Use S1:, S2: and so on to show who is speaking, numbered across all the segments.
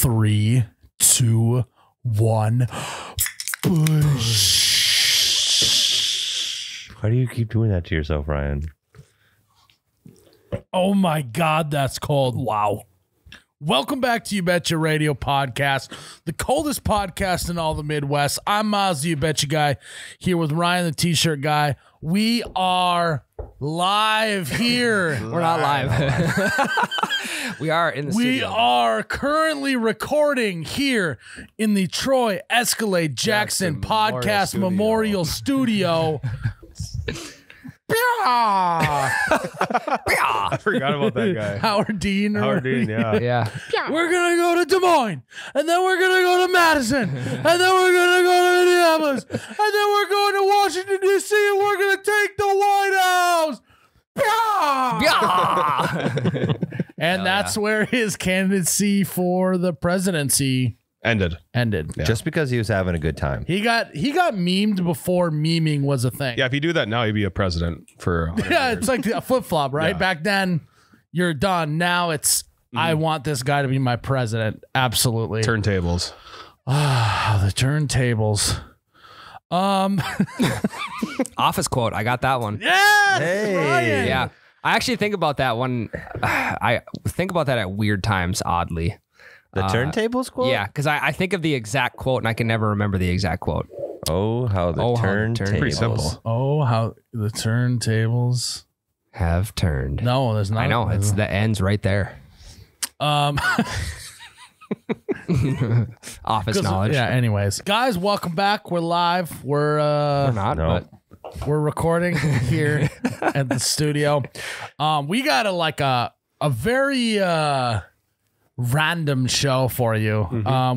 S1: 3, 2, 1.
S2: Why do you keep doing that to yourself, Ryan?
S1: Oh my God, that's cold. Wow. Welcome back to You Betcha Radio Podcast, the coldest podcast in all the Midwest. I'm Miles, the You Betcha guy, here with Ryan, the T-shirt guy. We are live here.
S3: We're not live. We are in the studio.
S1: We are currently recording here in the Troy Escalade Jackson Podcast Memorial Studio.
S4: I forgot about that guy.
S1: Howard Dean.
S4: Yeah.
S3: Yeah.
S1: We're going to go to Des Moines, and then we're going to go to Madison, and then we're going to go to Minneapolis, and then we're going to Washington, D.C., and we're going to take the White House. And that's where his candidacy for the presidency ended.
S4: Yeah.
S2: Just because he was having a good time.
S1: He got memed before memeing was a thing.
S4: Yeah, if you do that now, you'd be a president for 100
S1: Yeah,
S4: years.
S1: it's like a flip-flop, right?
S4: Yeah.
S1: Back then, you're done. Now it's, I want this guy to be my president. Absolutely.
S4: Turntables.
S1: The turntables.
S3: Office quote. I got that one.
S1: Yes!
S2: Hey.
S1: Ryan.
S3: Yeah. I actually think about that one. I think about that at weird times, oddly.
S2: The turntables quote?
S3: Yeah, because I think of the exact quote and I can never remember the exact quote.
S2: Oh, how the turntables.
S4: Pretty simple.
S1: Oh, how the turntables
S3: Have turned.
S1: No, there's not.
S3: I know. It's the ends right there. Office knowledge.
S1: Yeah, anyways. Guys, welcome back. We're live. We're
S3: Not,
S2: No.
S3: but
S1: we're recording here at the studio. We got a very random show for you.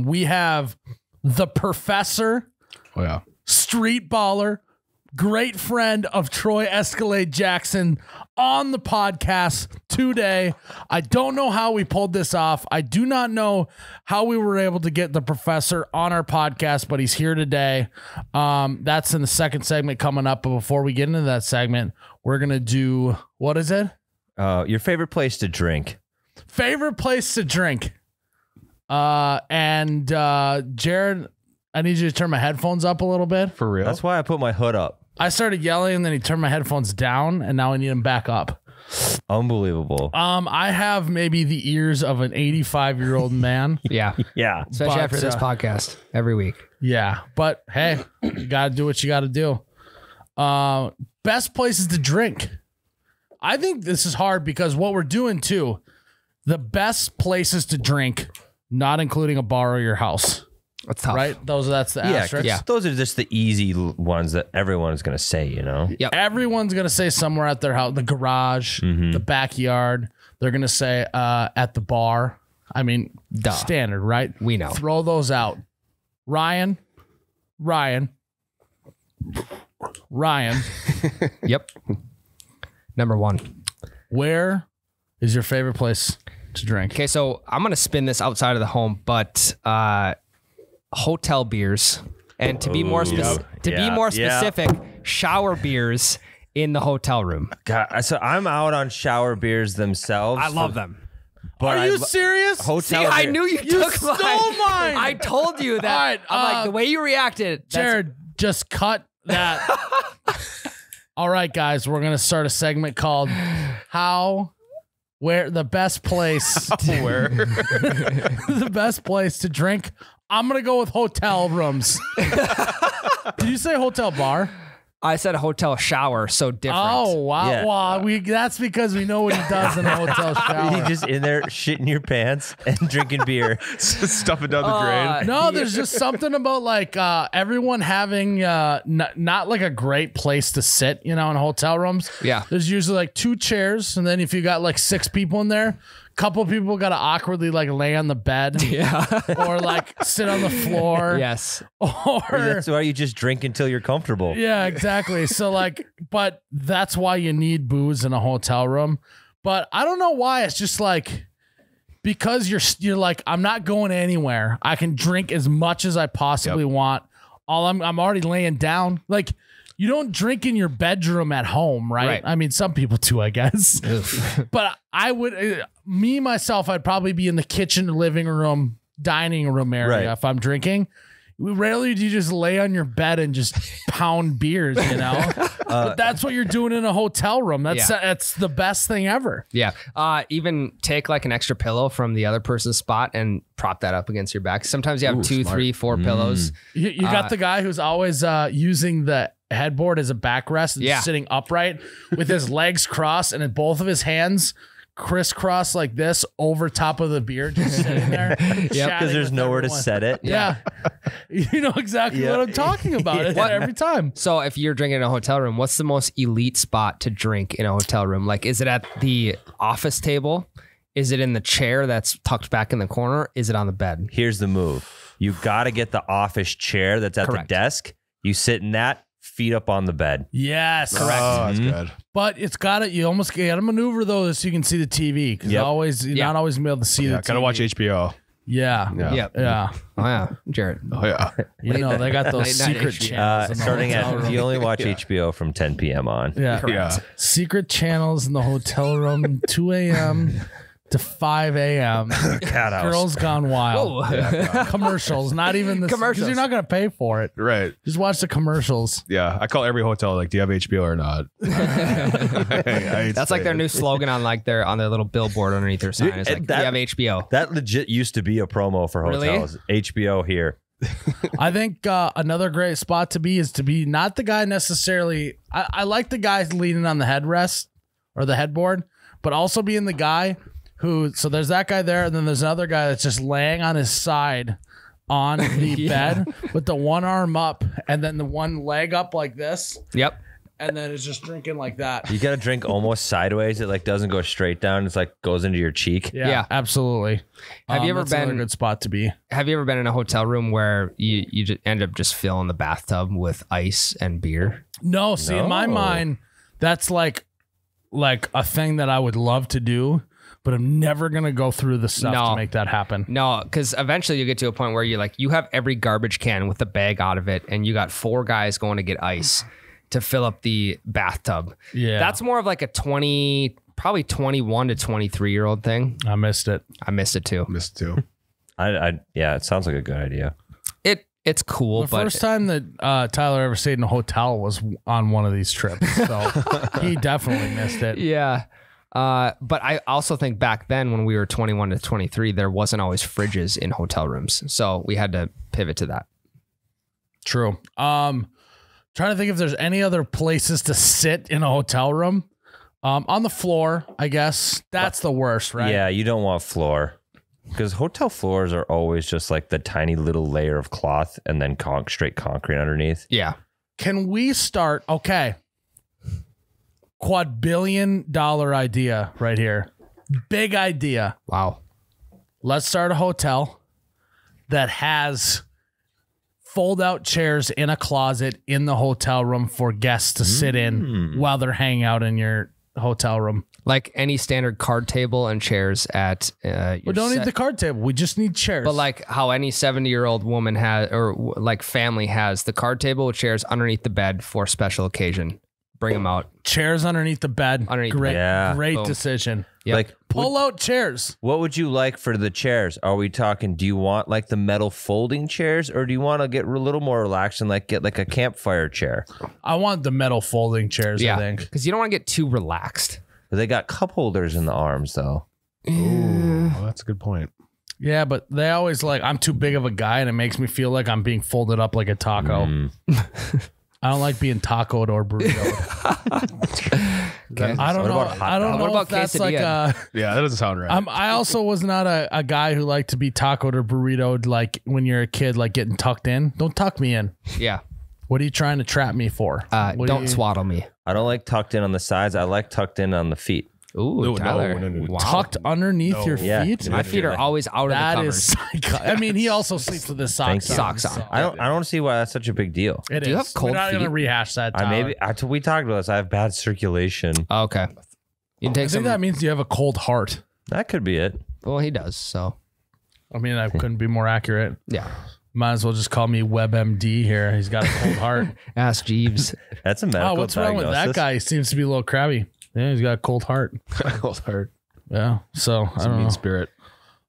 S1: We have the professor,
S4: Oh, yeah.
S1: street baller, great friend of Troy Escalade Jackson on the podcast today. I don't know how we pulled this off. I do not know how we were able to get the professor on our podcast, but he's here today. That's in the second segment coming up. But before we get into that segment, we're going to do, what is it?
S2: Your favorite place to drink.
S1: Favorite place to drink. And Jared, I need you to turn my headphones up a little bit.
S4: For real?
S2: That's why I put my hood up.
S1: I started yelling and then he turned my headphones down and now I need them back up.
S2: Unbelievable.
S1: I have maybe the ears of an 85-year-old man.
S3: yeah.
S2: Yeah.
S3: Especially
S1: But,
S3: after this podcast every week.
S1: Yeah. But hey, you got to do what you got to do. Best places to drink. I think this is hard because what we're doing too, the best places to drink, not including a bar or your house.
S3: That's tough.
S1: Right? That's the
S2: Yeah,
S1: asterisk.
S3: Yeah.
S2: those are just the easy ones that everyone's going to say, you know?
S3: Yep.
S1: Everyone's going to say somewhere at their house, the garage, the backyard. They're going to say at the bar. I mean,
S3: Duh.
S1: standard, right?
S3: We know.
S1: Throw those out. Ryan.
S3: Yep. Number one.
S1: Where is your favorite place to drink?
S3: Okay, so I'm going to spin this outside of the home, but hotel beers. And to be more specific, shower beers in the hotel room.
S2: God, so I'm out on shower beers themselves.
S3: I love them.
S2: But
S1: Are you serious?
S2: Hotel
S3: See, I
S2: beer-
S3: knew you took
S1: stole
S3: mine.
S1: mine.
S3: I told you that.
S1: All right,
S3: I'm like, the way you reacted. that's-
S1: Jared, just cut that. All right, guys, we're going to start a segment called where the best place the best place to drink. I'm going to go with hotel rooms. Did you say hotel bar?
S3: I said a hotel shower, so different.
S1: Oh, wow.
S2: Yeah.
S1: Wow. That's because we know what he does in a hotel shower.
S2: You just in there shitting your pants and drinking beer.
S4: Stuff it down the drain.
S1: No, there's just something about like everyone having not like a great place to sit, in hotel rooms.
S3: Yeah.
S1: There's usually like 2 chairs, and then if you got like 6 people in there, couple people got to awkwardly like lay on the bed, or like sit on the floor,
S3: Yes.
S1: or
S2: That's why you just drink until you're comfortable.
S1: yeah, exactly. So like, but that's why you need booze in a hotel room. But I don't know why. It's just like, because you're like, I'm not going anywhere. I can drink as much as I possibly want. I'm already laying down. Like, you don't drink in your bedroom at home, right? I mean, some people do, I guess. But I would, myself, I'd probably be in the kitchen or living room dining room area
S2: Right.
S1: if I'm drinking. Rarely do you just lay on your bed and just pound beers, you know? But that's what you're doing in a hotel room. That's the best thing ever.
S3: Yeah. Even take like an extra pillow from the other person's spot and prop that up against your back. Sometimes you have 2, 3, 4 pillows.
S1: You got the guy who's always using the headboard as a backrest and just sitting upright with his legs crossed and both of his hands crisscross like this over top of the beer, just sitting there.
S2: Because there's nowhere to set it.
S1: Yeah. You know exactly what I'm talking about every time.
S3: So if you're drinking in a hotel room, what's the most elite spot to drink in a hotel room? Like, is it at the office table? Is it in the chair that's tucked back in the corner? Is it on the bed?
S2: Here's the move. You got to get the office chair that's at
S3: Correct.
S2: the desk. You sit in that, feet up on the bed.
S1: Yes.
S3: Correct.
S4: Oh, that's good.
S1: But it's got it. You almost got to maneuver though so you can see the TV because you're not always gonna be able to see the TV.
S4: Gotta watch HBO.
S1: Yeah.
S3: Yep.
S1: Yeah.
S3: Oh yeah, Jared.
S4: Oh yeah.
S1: You know, they got those
S3: Late night
S1: secret
S3: HBO.
S1: channels. in the
S2: Starting
S1: hotel
S2: at,
S1: room.
S2: you only watch HBO from 10 p.m. on.
S1: Yeah.
S4: Yeah.
S1: Secret channels in the hotel room, 2 a.m. to 5 a.m.
S2: Cat house.
S1: Girls Gone Wild. Commercials, not even the
S3: Commercials.
S1: because you're not going to pay for it.
S4: Right.
S1: Just watch the commercials.
S4: Yeah. I call every hotel like, do you have HBO or not?
S3: That's like their new slogan on their little billboard underneath their sign. It's like,
S2: That-
S3: we have HBO.
S2: That legit used to be a promo for
S3: Really?
S2: hotels. HBO here.
S1: I think another great spot to be is to be not the guy necessarily. I like the guys leaning on the headrest or the headboard, but also being the guy who. So there's that guy there, and then there's another guy that's just laying on his side on the bed with the one arm up and then the one leg up like this,
S3: Yep.
S1: and then it's just drinking like that.
S2: You got to drink almost sideways. It like doesn't go straight down. It's like goes into your cheek.
S3: Yeah.
S1: Absolutely.
S3: Have you ever
S1: that's another
S3: been-
S1: good spot to be?
S3: Have you ever been in a hotel room where you just end up just filling the bathtub with ice and beer?
S1: No, see, in my
S2: No.
S1: mind, that's like a thing that I would love to do, but I'm never gonna go through the stuff
S3: No.
S1: to make that happen.
S3: No, because eventually you get to a point where you have every garbage can with the bag out of it, and you got 4 guys going to get ice to fill up the bathtub.
S1: Yeah.
S3: That's more of like a probably 21 to 23-year-old thing.
S1: I missed it.
S3: I missed it too.
S4: Missed too.
S2: Yeah, it sounds like a good idea.
S3: It's cool,
S1: The
S3: but
S1: first time that Tyler ever stayed in a hotel was on one of these trips, so he definitely missed it.
S3: yeah. But I also think back then when we were 21 to 23, there wasn't always fridges in hotel rooms, so we had to pivot to that.
S1: True. Trying to think if there's any other places to sit in a hotel room. On the floor, I guess that's the worst, right?
S2: Yeah, you don't want floor. Because hotel floors are always just like the tiny little layer of cloth and then straight concrete underneath.
S3: Yeah.
S1: Can we start? Okay. $250 idea right here. Big idea.
S3: Wow.
S1: Let's start a hotel that has fold out chairs in a closet in the hotel room for guests to sit in while they're hanging out in your hotel room.
S3: Like any standard card table and chairs at
S1: We don't need the card table. We just need chairs.
S3: But like how any 70-year-old woman has, or like family has, the card table with chairs underneath the bed for special occasion. Bring them out.
S1: chairs underneath the bed.
S3: Underneath the
S1: great,
S2: bed. Yeah.
S1: great
S3: Boom.
S1: decision.
S3: Yep.
S2: Like,
S1: Pull out chairs.
S2: what would you like for the chairs? Are we talking, do you want like the metal folding chairs, or do you want to get a little more relaxed and like get like a campfire chair?
S1: I want the metal folding chairs, I
S3: Yeah,
S1: think.
S3: because you don't want to get too relaxed.
S2: They got cup holders in the arms though.
S4: Oh, that's a good point.
S1: Yeah, but they always like, I'm too big of a guy and it makes me feel like I'm being folded up like a taco. I don't like being tacoed or burritoed.
S3: Okay.
S1: I don't
S2: What
S1: know.
S2: about hot
S1: I don't
S2: dog?
S1: know
S3: What about
S1: if that's like
S3: quesadilla?
S4: Yeah, that doesn't sound right.
S1: I also was not a guy who liked to be tacoed or burritoed like when you're a kid, like getting tucked in. Don't tuck me in.
S3: Yeah.
S1: What are you trying to trap me for? What
S3: Don't
S1: you-
S3: swaddle me.
S2: I don't like tucked in on the sides. I like tucked in on the feet.
S3: Ooh,
S4: No,
S3: Tyler.
S4: no.
S3: Wow.
S1: Tucked underneath your
S2: Yeah.
S1: feet?
S3: My feet are always out of the
S1: That
S3: covers.
S1: is psycho. I mean, he also sleeps with his socks
S2: Thank you.
S1: on.
S3: Socks on.
S1: so-
S2: I don't see why that's such a big deal.
S1: It
S3: Do you
S1: is.
S3: have cold
S1: We're not going to
S3: feet?
S1: rehash that. Tyler.
S2: We talked about this. I have bad circulation.
S3: Oh, okay. You can
S1: I
S3: take
S1: think
S3: some.
S1: that means you have a cold heart.
S2: That could be it.
S3: Well, he does. So
S1: I mean, I couldn't be more accurate.
S3: yeah.
S1: Might as well just call me WebMD here. He's got a cold heart.
S3: Ask Jeeves.
S2: That's a medical
S1: Oh, what's wrong with that
S2: diagnosis.
S1: guy? He seems to be a little crabby. Yeah, he's got a cold heart.
S4: Cold heart.
S1: Yeah. So I
S4: It's a
S1: don't
S4: mean
S1: know.
S4: spirit.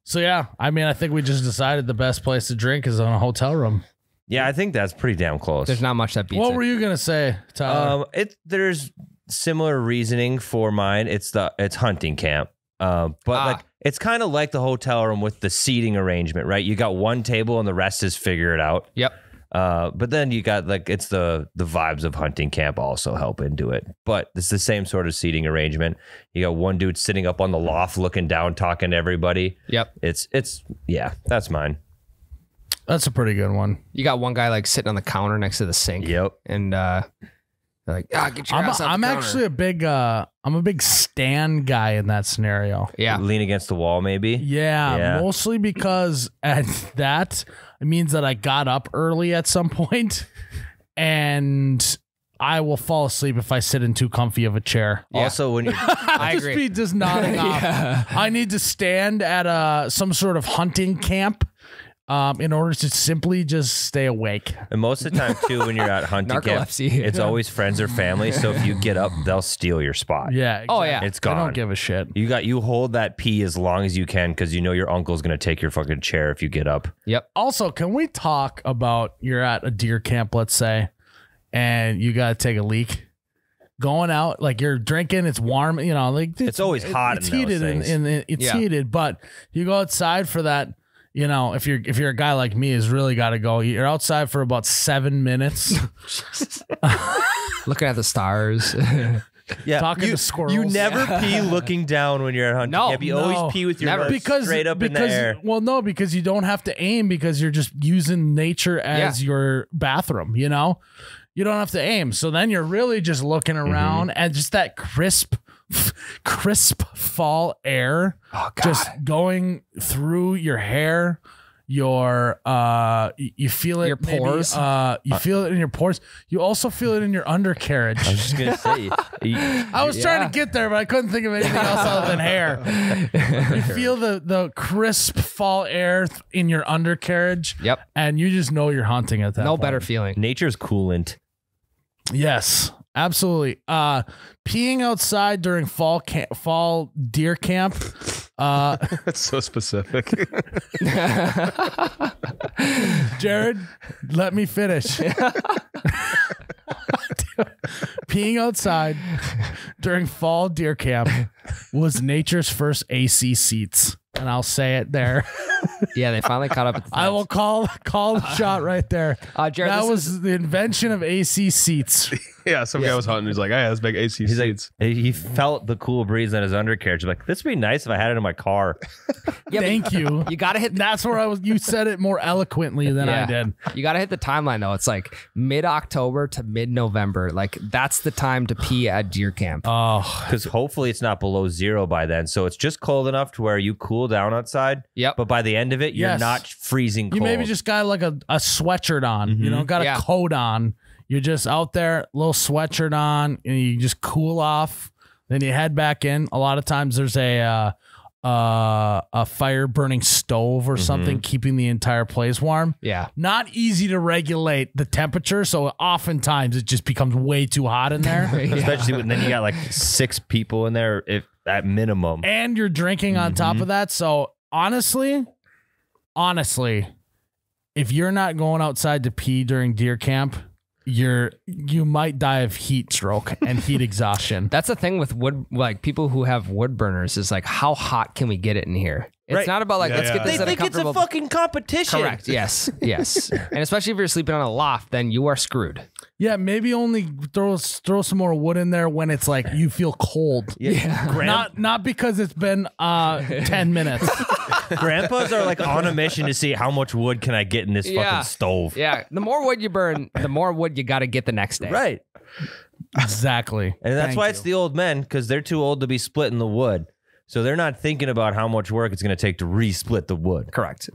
S1: So yeah, I mean, I think we just decided the best place to drink is on a hotel room.
S2: Yeah, I think that's pretty damn close.
S3: There's not much that beats
S1: What
S3: it.
S1: were you gonna say, Tyler?
S2: There's similar reasoning for mine. It's hunting camp. But like it's kind of like the hotel room with the seating arrangement, right? You got one table and the rest is figure it out.
S3: Yep.
S2: But then you got like it's the vibes of hunting camp also help into it. But it's the same sort of seating arrangement. You got one dude sitting up on the loft looking down, talking to everybody.
S3: Yep.
S2: It's yeah, that's mine.
S1: That's a pretty good one.
S3: You got one guy like sitting on the counter next to the sink.
S2: Yep.
S3: And they're like, get your ass off
S1: I'm
S3: the counter.
S1: actually a big stand guy in that scenario.
S3: Yeah.
S2: Lean against the wall, maybe.
S1: Yeah, mostly because at that it means that I got up early at some point, and I will fall asleep if I sit in too comfy of a chair.
S3: Yeah.
S2: Also, when you
S3: I
S1: Just
S3: agree.
S1: be just nodding off. I need to stand at some sort of hunting camp. In order to simply just stay awake.
S2: and most of the time too, when you're at hunting camp,
S3: Narcolepsy.
S2: it's always friends or family. So if you get up, they'll steal your spot.
S1: Yeah. Exactly.
S3: Oh, yeah.
S2: It's
S1: I
S2: gone.
S1: don't give a shit.
S2: You hold that pee as long as you can because you know your uncle's gonna take your fucking chair if you get up.
S3: Yep.
S1: Also, can we talk about you're at a deer camp, let's say, and you got to take a leak? Going out, like you're drinking, it's warm, you know, like
S2: It's always hot
S1: It's
S2: in those
S1: heated,
S2: things.
S1: and it's
S3: Yeah.
S1: heated. But you go outside for that. You know, if you're a guy like me, who's really got to go. You're outside for about 7 minutes,
S3: Looking at the stars.
S2: Yeah,
S1: talking to squirrels.
S2: You never pee looking down when you're at hunting
S3: No,
S2: camp. You
S1: no,
S2: always pee with your
S3: never.
S2: nose straight up in the air.
S1: Well, no, because you don't have to aim because you're just using nature as your bathroom. You know, you don't have to aim. So then you're really just looking around and just that crisp fall air just going through your hair. Your you feel it
S3: Your pores.
S1: you feel it in your pores. You also feel it in your undercarriage.
S2: I was just gonna say.
S1: I was trying to get there, but I couldn't think of anything else other than hair. You feel the crisp fall air in your undercarriage.
S3: Yep.
S1: And you just know you're hunting at that
S3: No
S1: point.
S3: better feeling.
S2: Nature's coolant.
S1: Yes, absolutely. Peeing outside during fall deer camp.
S4: That's so specific.
S1: Jared, let me finish. Peeing outside during fall deer camp was nature's first AC seats. And I'll say it there.
S3: Yeah, they finally caught up at the
S1: I will call the shot right there.
S3: Jared,
S1: that
S3: this
S1: was the invention of AC seats.
S4: Yeah, some guy was hunting. He's like, "Hey, let's make AC
S2: He's like,
S4: seats."
S2: he felt the cool breeze on his undercarriage. Like, this would be nice if I had it in my car.
S3: Yeah,
S1: Thank you.
S3: You gotta hit.
S1: That's where I was. You said it more eloquently than I did.
S3: You gotta hit the timeline though. It's like mid-October to mid-November. Like that's the time to pee at deer camp.
S1: Oh,
S2: Because hopefully it's not below zero by then. So it's just cold enough to where you cool down outside.
S3: Yep.
S2: But by the end of it, you're
S1: Yes.
S2: not freezing cold.
S1: you maybe just got like a sweatshirt on. You know, got a
S3: Yeah.
S1: coat on. You're just out there, little sweatshirt on, and you just cool off. Then you head back in. A lot of times there's a fire burning stove or something keeping the entire place warm.
S3: Yeah.
S1: Not easy to regulate the temperature, so oftentimes it just becomes way too hot in there.
S2: Especially when then you got like 6 people in there if at minimum.
S1: And you're drinking on top of that. So honestly, if you're not going outside to pee during deer camp, you might die of heat stroke and heat exhaustion.
S3: That's the thing with wood, like people who have wood burners is like, how hot can we get it in here? It's
S2: Right.
S3: not about like, let's get
S2: They
S3: this at a
S2: think it's a
S3: comfortable.
S2: fucking competition.
S3: Correct. Yes. Yes. And especially if you're sleeping on a loft, then you are screwed.
S1: Yeah, maybe only throw some more wood in there when it's like you feel cold.
S2: Yeah.
S1: Not because it's been 10 minutes.
S2: Grandpas are like on a mission to see how much wood can I get in this fucking stove.
S3: Yeah. The more wood you burn, the more wood you got to get the next day.
S2: Right.
S1: Exactly.
S2: And that's
S1: Thank
S2: why
S1: you.
S2: it's the old men, because they're too old to be splitting the wood. So they're not thinking about how much work it's going to take to re-split the wood.
S3: Correct.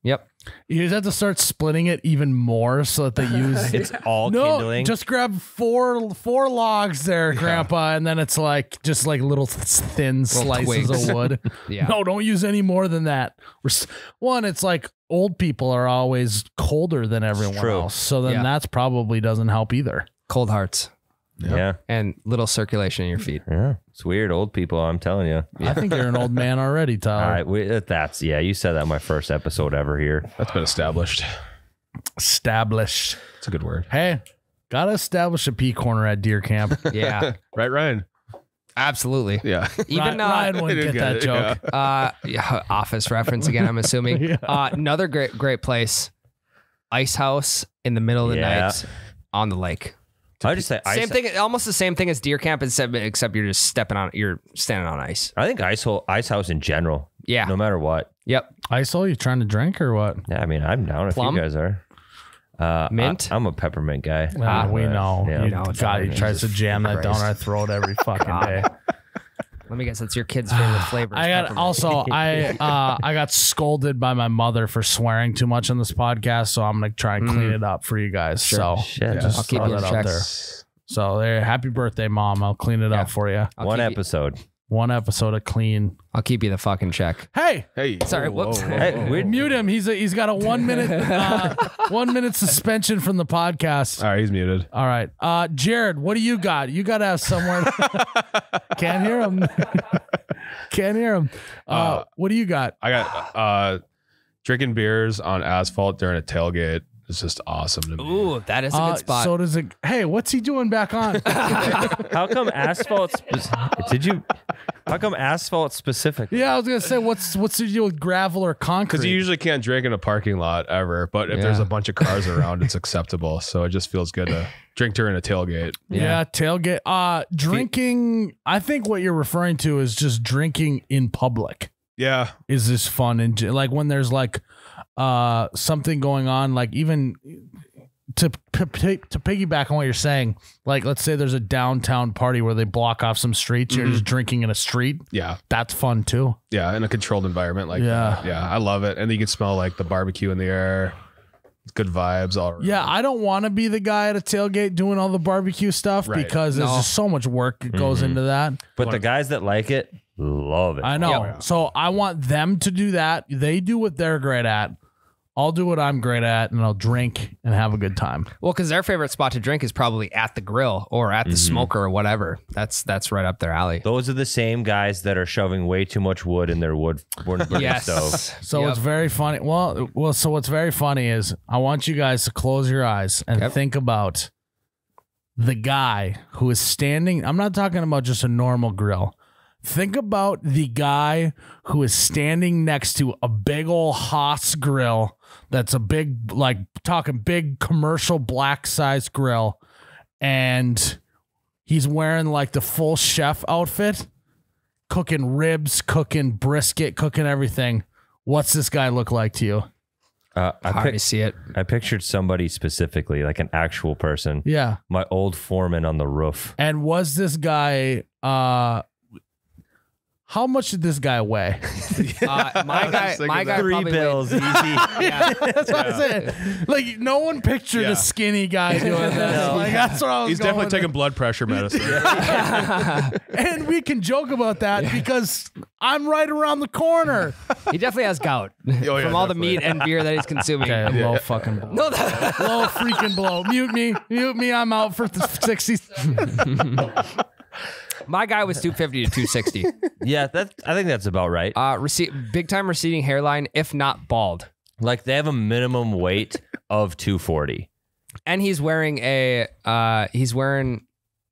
S3: Yep.
S1: You just have to start splitting it even more so that they use
S2: It's all
S1: no,
S2: kindling.
S1: just grab four logs there, Grandpa, and then it's like just like little thin slices
S3: twigs.
S1: of wood.
S3: Yeah.
S1: No, don't use any more than that. One, it's like old people are always colder than everyone
S2: true.
S1: else, so then
S3: Yeah.
S1: that's probably doesn't help either.
S3: Cold hearts.
S2: Yeah.
S3: and little circulation in your feet.
S2: Yeah. It's weird. Old people, I'm telling you.
S1: I think you're an old man already, Tyler.
S2: All right. You said that my first episode ever here.
S4: That's been established.
S1: Established.
S4: It's a good word.
S1: Hey, gotta establish a pea corner at deer camp.
S3: Yeah,
S4: Right, Ryan?
S3: absolutely.
S4: Yeah.
S3: Even
S1: Ryan wouldn't
S4: didn't
S1: get that
S4: get it,
S1: joke.
S3: yeah, Office reference again, I'm assuming. Another great place, ice house in the middle of the night on the lake.
S2: I just say
S3: Same thing, almost the same thing as deer camp, except you're just you're standing on ice.
S2: I think ice house in general.
S3: Yeah.
S2: No matter what.
S3: Yep.
S1: ISO, you trying to drink or what?
S2: Yeah, I mean, I'm down if
S3: Plum?
S2: you guys are.
S3: Mint?
S2: I'm a peppermint guy.
S1: We know.
S2: Yeah.
S1: You
S3: No, it's
S1: God, he
S3: not.
S1: tries to jam that down
S3: Christ.
S1: our throat every fucking day.
S3: Let me guess, that's your kid's favorite flavor.
S1: I got I got scolded by my mother for swearing too much on this podcast, so I'm gonna try and clean it up for you guys. So
S2: Shit.
S1: just
S3: I'll keep
S1: throw
S3: you in
S1: that
S3: check.
S1: out there. So there, happy birthday, Mom. I'll clean it up for you.
S2: One episode.
S1: One episode of clean.
S3: I'll keep you the fucking check.
S1: Hey,
S4: Hey.
S3: Sorry, whoops.
S2: Hey, weird.
S1: mute him. He's got a 1 minute 1 minute suspension from the podcast.
S4: All right, he's muted.
S1: All right, Jared, what do you got? You got to have somewhere. Can't hear him. Can't hear him. What do you got?
S4: I got drinking beers on asphalt during a tailgate. It's just awesome to me.
S3: Ooh, that is a good spot.
S1: So does it? Hey, what's he doing back on?
S2: How come asphalt? How come asphalt specific?
S1: Yeah, I was gonna say, what's the deal with gravel or concrete?
S4: Because you usually can't drink in a parking lot ever, but if there's
S3: Yeah.
S4: a bunch of cars around, it's acceptable. So it just feels good to drink during a tailgate.
S1: Yeah, tailgate. Drinking. I think what you're referring to is just drinking in public.
S4: Yeah.
S1: Is this fun and like when there's like something going on, like even to piggyback on what you're saying, like let's say there's a downtown party where they block off some streets, you're just drinking in a street.
S4: Yeah.
S1: That's fun too.
S4: Yeah. In a controlled environment like
S1: Yeah.
S4: that. Yeah. I love it. And then you can smell like the barbecue in the air. Good vibes all around.
S1: Yeah, I don't want to be the guy at a tailgate doing all the barbecue stuff
S4: Right.
S1: because there's just so much work that goes into that.
S2: But the guys that like it love it.
S1: I know. So I want them to do that. They do what they're great at. I'll do what I'm great at, and I'll drink and have a good time.
S3: Well, because their favorite spot to drink is probably at the grill or at the smoker or whatever. That's right up their alley.
S2: Those are the same guys that are shoving way too much wood in their wood burning
S3: Yes.
S2: stove.
S1: So it's very funny. Well, so what's very funny is I want you guys to close your eyes and think about the guy who is standing. I'm not talking about just a normal grill. Think about the guy who is standing next to a big old Haas grill that's a big, like talking big commercial black size grill. And he's wearing like the full chef outfit, cooking ribs, cooking brisket, cooking everything. What's this guy look like to you?
S3: Hard to see it.
S2: I pictured somebody specifically, like an actual person.
S1: Yeah.
S2: My old foreman on the roof.
S1: And was this guy, how much did this guy weigh?
S3: My guy
S2: Three
S3: probably
S2: bills,
S3: weighed-
S2: easy.
S1: That's what I'm saying. Like, no one pictured a skinny guy doing this. Like, that's what I was
S4: He's
S1: going
S4: definitely
S1: with.
S4: taking blood pressure medicine.
S1: And we can joke about that because I'm right around the corner.
S3: He definitely has gout
S4: yeah,
S3: from all the
S4: definitely.
S3: meat and beer that he's consuming.
S1: Okay, low fucking blow.
S3: No,
S1: Low freaking blow. Mute me. I'm out for the 60s.
S3: my guy was 250 to 260.
S2: Yeah, I think that's about right.
S3: Big time receding hairline, if not bald.
S2: Like they have a minimum weight of 240.
S3: And he's wearing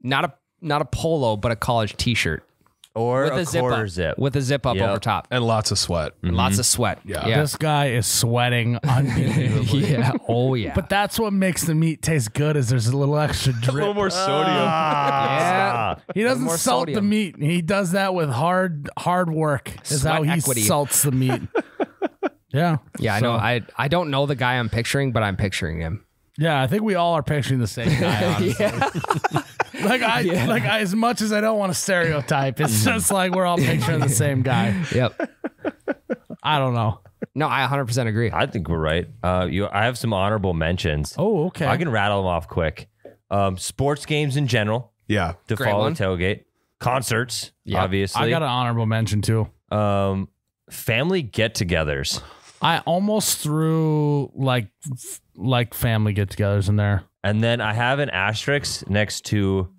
S3: not a polo, but a college t-shirt
S2: Or
S3: with
S2: a
S3: zip
S2: quarter
S3: up,
S2: zip.
S3: with a zip up
S2: Yep.
S3: over top.
S4: And lots of sweat.
S3: And lots of sweat.
S4: Yeah.
S1: This guy is sweating unbelievably.
S3: Yeah. Oh yeah.
S1: But that's what makes the meat taste good is there's a little extra
S4: A little
S1: drip.
S4: more sodium.
S3: yeah.
S1: He doesn't
S3: more
S1: salt the
S3: sodium.
S1: meat. He does that with hard work is
S3: Sweat
S1: how he
S3: equity.
S1: salts the meat. Yeah.
S3: Yeah, I
S1: So-
S3: know. I don't know the guy I'm picturing, but I'm picturing him.
S1: Yeah, I think we all are picturing the same guy. Honestly. Like I, as much as I don't want to stereotype, it's just like we're all picturing the same guy.
S3: Yep.
S1: I don't know.
S3: No, I 100% agree.
S2: I think we're right. I have some honorable mentions.
S1: Oh, okay.
S2: I can rattle them off quick. Sports games in general
S4: Yeah.
S2: to
S3: Great
S2: follow
S3: one.
S2: tailgate. Concerts,
S3: Yeah.
S2: obviously.
S1: I got an honorable mention too.
S2: Family get-togethers.
S1: I almost threw like family get-togethers in there.
S2: And then I have an asterisk next to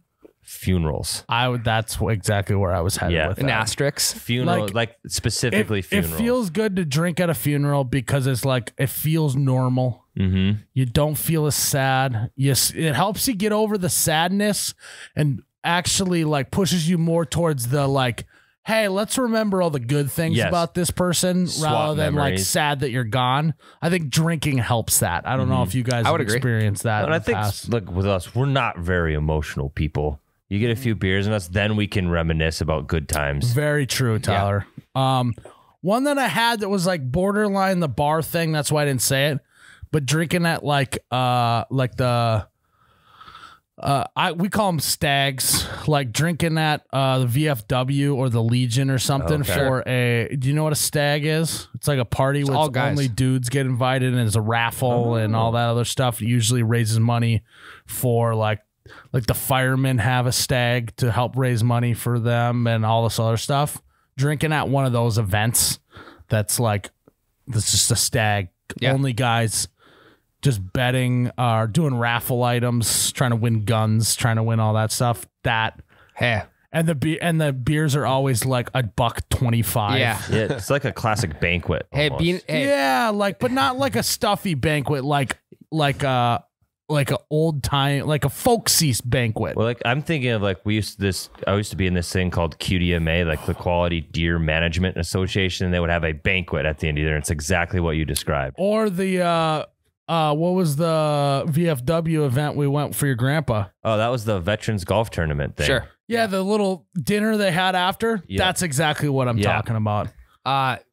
S2: funerals.
S1: That's exactly where I was headed with
S3: An
S1: that.
S3: asterisk.
S2: Funeral, like specifically
S1: It
S2: funerals.
S1: feels good to drink at a funeral because it's like it feels normal.
S2: Mm-hmm.
S1: You don't feel as sad. Yes, it helps you get over the sadness and actually like pushes you more towards the like, hey, let's remember all the good things about this person rather than like sad that you're gone. I think drinking helps that. I don't know if you guys have experienced that.
S2: And I think look, with us, we're not very emotional people. You get a few beers in us, then we can reminisce about good times.
S1: Very true, Tyler. One that I had that was like borderline the bar thing. That's why I didn't say it. But drinking at like the we call them stags, like drinking at the VFW or the Legion or something for a. Do you know what a stag is? It's like a party where only dudes get invited and it's a raffle and all that other stuff. It usually raises money for like the firemen have a stag to help raise money for them and all this other stuff. Drinking at one of those events that's just a stag. Only guys just betting or doing raffle items, trying to win guns, trying to win all that stuff. And the beers are always like $1.25.
S2: Yeah, it's like a classic banquet.
S1: But not like a stuffy banquet, like a old time, like a folksy banquet.
S2: Well, like I'm thinking of like I used to be in this thing called QDMA, like the Quality Deer Management Association, and they would have a banquet at the end of the year. And it's exactly what you described.
S1: Or the what was the VFW event we went for your grandpa?
S2: Oh, that was the Veterans Golf Tournament thing.
S3: Sure.
S1: Yeah, the little dinner they had after. Yep. That's exactly what I'm talking about.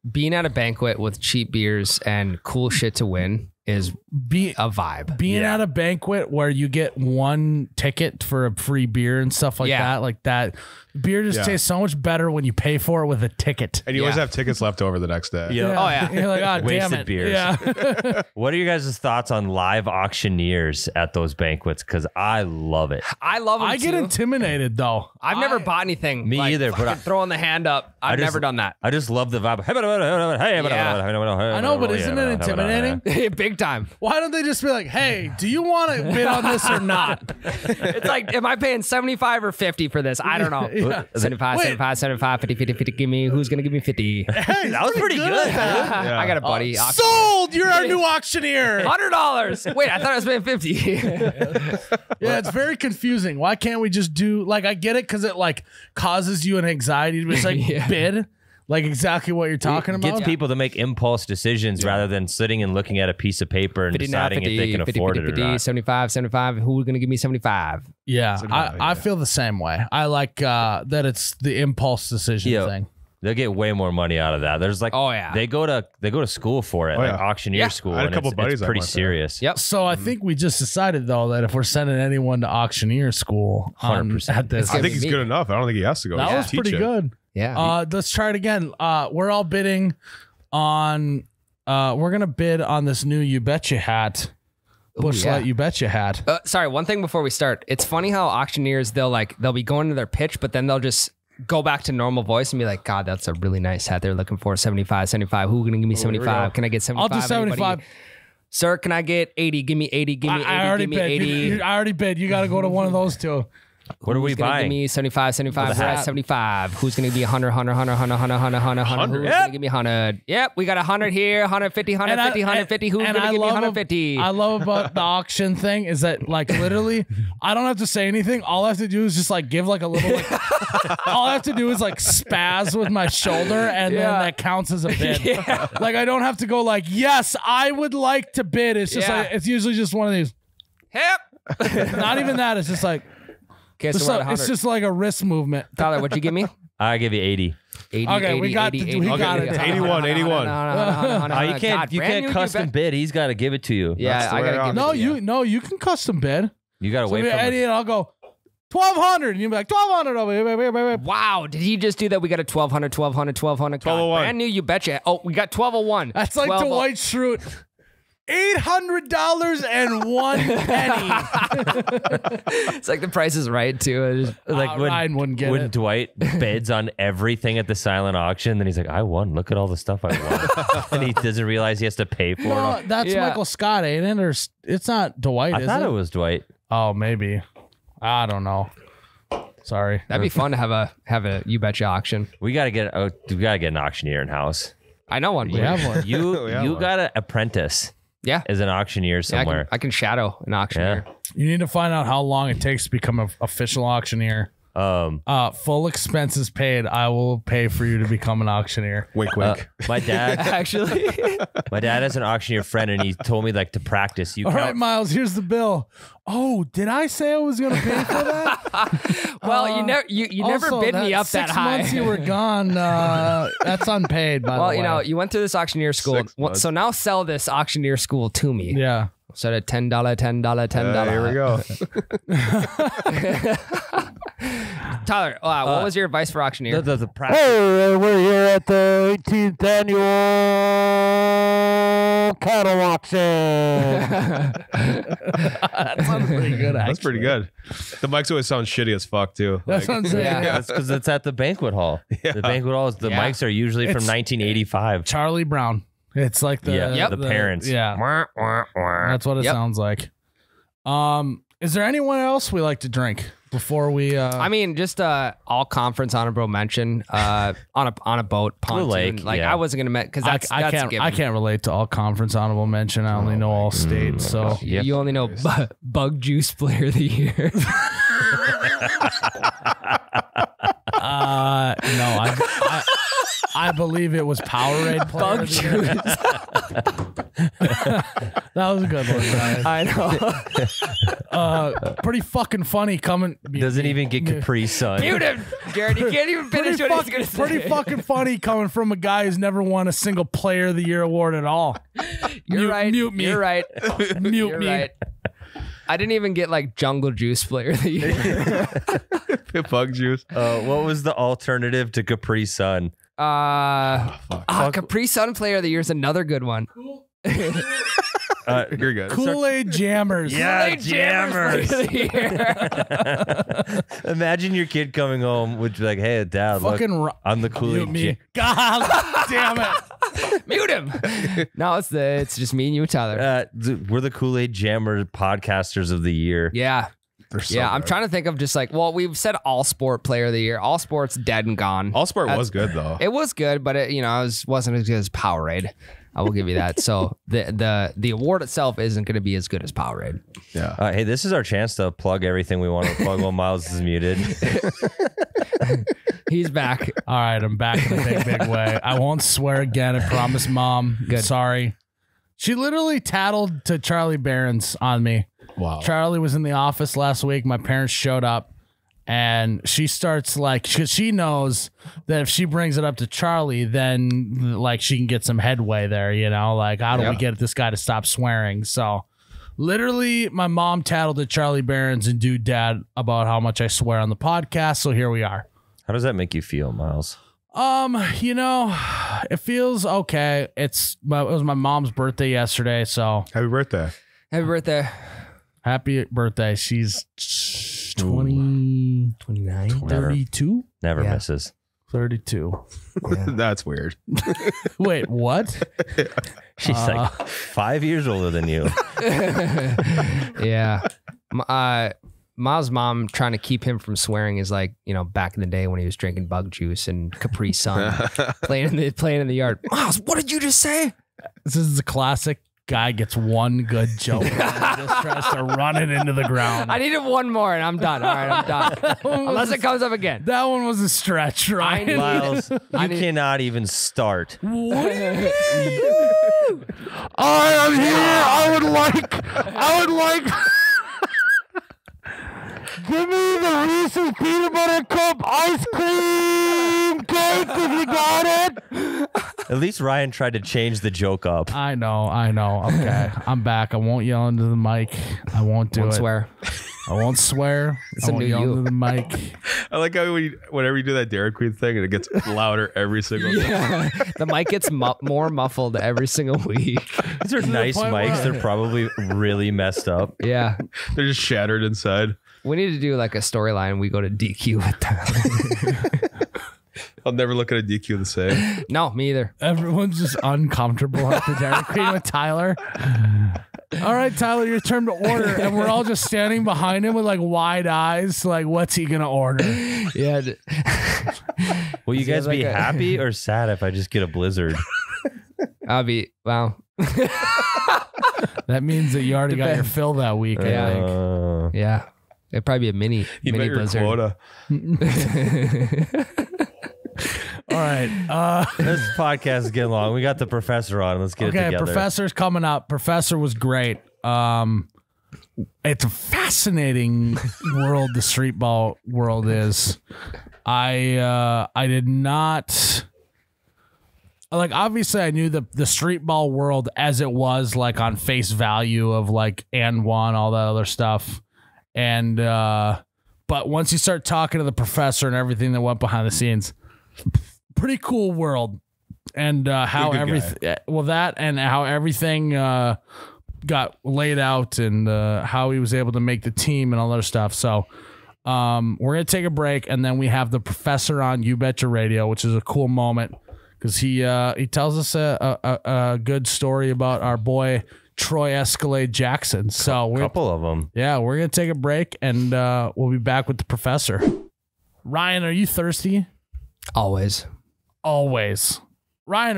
S3: Being at a banquet with cheap beers and cool shit to win is a vibe.
S1: Being at a banquet where you get one ticket for a free beer and stuff like that, beer just tastes so much better when you pay for it with a ticket.
S4: And you always have tickets left over the next day.
S3: Yeah. Oh, yeah.
S1: You're like, oh, damn
S2: Wasted
S1: it.
S2: beers.
S1: Yeah.
S2: What are your guys' thoughts on live auctioneers at those banquets? Because I love it.
S3: I love them
S1: I get intimidated, though.
S3: I've never bought anything.
S2: Me either. But
S3: throwing the hand up, I've never done that.
S2: I just love the vibe.
S1: I know, but isn't it intimidating?
S3: Big time.
S1: Why don't they just be like, hey, do you want to bid on this or not?
S3: It's like, am I paying 75 or 50 for this? I don't know.
S1: Yeah.
S3: 75, 75, 50, 50, 50. Give me, who's going to give me 50?
S1: Hey,
S2: that was pretty good.
S3: I got a buddy.
S1: Sold! You're our new auctioneer.
S3: $100. Wait, I thought I was paying 50.
S1: Yeah, it's very confusing. Why can't we just do, like, I get it because it, like, causes you an anxiety to just, like, bid. Like exactly what you're talking about.
S2: Gets people to make impulse decisions rather than sitting and looking at a piece of paper and
S3: 50,
S2: deciding 50, if they can
S3: 50,
S2: afford
S3: 50,
S2: it or
S3: 50,
S2: not.
S3: 75, 75. Who's going to give me 75?
S1: Yeah, I feel the same way. I like that it's the impulse decision thing.
S2: They'll get way more money out of that. There's like, they go to school for it, like auctioneer school.
S4: I had a couple buddies.
S2: It's pretty serious.
S3: Yep.
S1: So I think we just decided though that if we're sending anyone to auctioneer school,
S2: 100%.
S1: at this,
S4: I think he's good enough. I don't think he has to go.
S1: That was pretty good.
S3: Yeah.
S1: Let's try it again. We're all bidding on. We're gonna bid on this new You Betcha hat. Bush Light You Betcha hat.
S3: Sorry, one thing before we start. It's funny how auctioneers they'll be going to their pitch, but then they'll just go back to normal voice and be like, God, that's a really nice hat. They're looking for 75. Who's gonna give me 75? Can I get 75?
S1: I'll do 75.
S3: Anybody? Sir, can I get 80? Give me 80. Give me 80.
S1: I already bid.
S3: 80.
S1: I already bid. You got to go to one of those two.
S2: What are we buying?
S3: Give me 75. We're at 75. Who's going to be 100? Who's going to give me 100? Yep, we got 100 here, 150, 150, 150. Who's going to give me 150?
S1: I love about the auction thing is that like literally I don't have to say anything. All I have to do is just like give like a little all I have to do is like spaz with my shoulder and then that counts as a bid. Like I don't have to go like, yes, I would like to bid. It's just like it's usually just one of these.
S3: Yep.
S1: Not even that. It's just like
S3: Okay, so
S1: it's just like a wrist movement.
S3: Tyler, what'd you give me?
S2: I give you 80.
S3: 80,
S1: okay,
S3: 80,
S1: we got
S3: 80,
S1: it.
S3: 80,
S1: We got it.
S4: 81.
S2: You can't custom bid. He's got to give it to you.
S3: Yeah, I gotta give it.
S1: No, you can custom bid.
S2: You got to wait for
S1: Eddie and I'll go 1,200, and you'll be like 1,200.
S3: Wow, did he just do that? We got a 1,200.
S4: 1201.
S3: Brand new, You Betcha. Oh, we got 1,201.
S1: That's like Dwight Schrute. $800 and 1 penny.
S3: It's like the Price is Right too.
S2: Like
S1: Ryan wouldn't get
S2: when
S1: it.
S2: Dwight bids on everything at the silent auction, then he's like, I won. Look at all the stuff I won. And he doesn't realize he has to pay for it.
S1: That's Michael Scott, ain't it? Or it's not Dwight,
S2: I thought it was Dwight.
S1: Oh, maybe. I don't know. Sorry.
S3: That'd be fun to have a You Betcha auction.
S2: We gotta get an auctioneer in house.
S3: I know one.
S1: We have one.
S2: You gotta apprentice
S3: Yeah.
S2: as an auctioneer
S3: Yeah,
S2: somewhere.
S3: I can shadow an auctioneer.
S1: You need to find out how long it takes to become an official auctioneer. Full expenses paid. I will pay for you to become an auctioneer.
S4: Wink, wink.
S2: My dad
S3: Actually.
S2: my dad has an auctioneer friend, and he told me like to practice. You
S1: All
S2: count-
S1: right, Miles, here's the bill. Oh, did I say I was going to pay for that?
S3: Well, you never
S1: Also,
S3: bid me up that
S1: 6
S3: high.
S1: months you were gone. That's unpaid, by the way.
S3: Well, you went to this auctioneer school.
S4: 6 months.
S3: So now sell this auctioneer school to me.
S1: Yeah.
S3: So at $10, $10.
S4: Here we go.
S3: Tyler, what was your advice for auctioneer?
S2: the practice.
S1: Hey, we're here at the 18th annual cattle auction. That sounds pretty good, actually.
S4: That's pretty good. The mics always sound shitty as fuck too.
S1: That's what I'm saying.
S3: Yeah.
S1: Yeah.
S2: That's because it's at the banquet hall. The banquet hall the
S3: Yeah.
S2: mics are usually from
S1: It's-
S2: 1985.
S1: Charlie Brown. It's like the
S2: the parents.
S1: Yeah, that's what it
S3: Yep.
S1: sounds like. Is there anyone else we like to drink before we?
S3: I mean, just all conference honorable mention on a boat pontoon.
S2: lake,
S3: Like
S2: yeah.
S3: I wasn't gonna because that's
S1: I
S3: a
S1: can't.
S3: given.
S1: I can't relate to all conference honorable mention. I only know all states. So
S2: Yep.
S3: You only know Bug Juice Player of the Year.
S1: no, I believe it was Powerade. Player
S3: Bug
S1: of the Year.
S3: Juice.
S1: That was a good one, guys.
S3: I know.
S1: Pretty fucking funny coming.
S2: Doesn't even get Capri Sun.
S3: Mute him, Jared. You can't even finish what he's gonna say.
S1: Pretty fucking funny coming from a guy who's never won a single Player of the Year award at all.
S3: You're right.
S1: Mute me.
S3: You're right.
S1: Mute
S3: You're
S1: me.
S3: right. I didn't even get like Jungle Juice Player of the Year.
S4: Bug juice.
S2: What was the alternative to Capri Sun?
S3: Capri Sun Player of the Year is another good one.
S4: You're good.
S1: Kool-Aid Jammers.
S3: Kool-Aid Jammers Player of the Year.
S2: Imagine your kid coming home with like, "Hey, Dad, look,
S1: Fucking
S2: I'm the
S1: Mute
S2: Kool-Aid."
S1: me. God damn it.
S3: Mute him. No, it's just me and you, Tyler.
S2: We're the Kool-Aid Jammer podcasters of the year.
S3: Yeah.
S4: They're so
S3: I'm
S4: good.
S3: trying to think of just like, well, we've said All Sport Player of the Year. All Sport's dead and gone.
S4: All Sport was good though.
S3: It was good, but it wasn't as good as Powerade. I will give you that. So the award itself isn't going to be as good as Powerade.
S4: Yeah.
S2: Hey, this is our chance to plug everything we want to plug while Miles is muted.
S3: He's back.
S1: All right, I'm back in a big way. I won't swear again. I promise, Mom.
S3: Good.
S1: Sorry. She literally tattled to Charlie Barron's on me.
S4: Wow.
S1: Charlie was in the office last week. My parents showed up, and she starts like, she knows that if she brings it up to Charlie, then like she can get some headway there, you know? Like, how do we get this guy to stop swearing? So literally, my mom tattled to Charlie Barron's and dude dad about how much I swear on the podcast. So here we are.
S2: How does that make you feel, Miles?
S1: You know, it feels okay. It was my mom's birthday yesterday, so
S4: Happy birthday.
S3: Happy birthday.
S1: happy birthday. She's 20,
S3: 29.
S1: 32?
S2: Never
S3: Yeah.
S2: misses.
S1: 32.
S4: That's weird.
S1: Wait, what?
S2: She's like 5 years older than you.
S3: Yeah. Miles' mom trying to keep him from swearing is like, back in the day when he was drinking Bug Juice and Capri Sun, playing in the yard. Miles, what did you just say?
S1: This is a classic guy gets one good joke and just tries to run it into the ground.
S3: I needed one more and I'm done. All right, I'm done. Unless it comes up again.
S1: That one was a stretch, right?
S2: Miles, you cannot even start.
S1: I am here. I would like. Give me the Reese's peanut butter cup ice cream cake if you got it.
S2: At least Ryan tried to change the joke up.
S1: I know. Okay, I'm back. I won't yell into the mic. I won't do
S3: Don't
S1: it.
S3: swear.
S1: I won't swear.
S3: It's
S1: I
S3: a
S1: won't
S3: new
S1: yell
S3: you.
S1: into the mic.
S4: I like how whenever you do that Dairy Queen thing and it gets louder every single time.
S3: Yeah. The mic gets more muffled every single week.
S2: These are nice
S1: point
S2: mics.
S1: where-
S2: They're probably really messed up.
S3: Yeah.
S4: They're just shattered inside.
S3: We need to do like a storyline. We go to DQ with that.
S4: I'll never look at a DQ the same.
S3: No, me either.
S1: Everyone's just uncomfortable at the Dairy Queen with Tyler. All right, Tyler, your turn to order. And we're all just standing behind him with like wide eyes. Like, what's he going to order?
S3: Yeah.
S2: Will you guys be
S3: like
S2: happy or sad if I just get a blizzard?
S3: I'll be, wow.
S1: That means that you already got your fill that week, I think.
S3: Yeah. It'd probably be a mini blizzard.
S4: Quota.
S1: All right.
S2: This podcast is getting long. We got the professor on. Let's get it together.
S1: Professor's coming up. Professor was great. It's a fascinating world, the street ball world is. I did not... Like, obviously, I knew the street ball world as it was, like, on face value of, like, and one, all that other stuff. And, but once you start talking to the professor and everything that went behind the scenes, pretty cool world. And, how everything, well, that and how everything, got laid out and, how he was able to make the team and all that other stuff. So, we're going to take a break and then we have the professor on You Betcha Radio, which is a cool moment. Because he tells us a good story about our boy Troy Escalade Jackson. So
S2: a couple of them.
S1: Yeah, we're gonna take a break and we'll be back with the professor. Ryan, are you thirsty?
S3: Always.
S1: Ryan,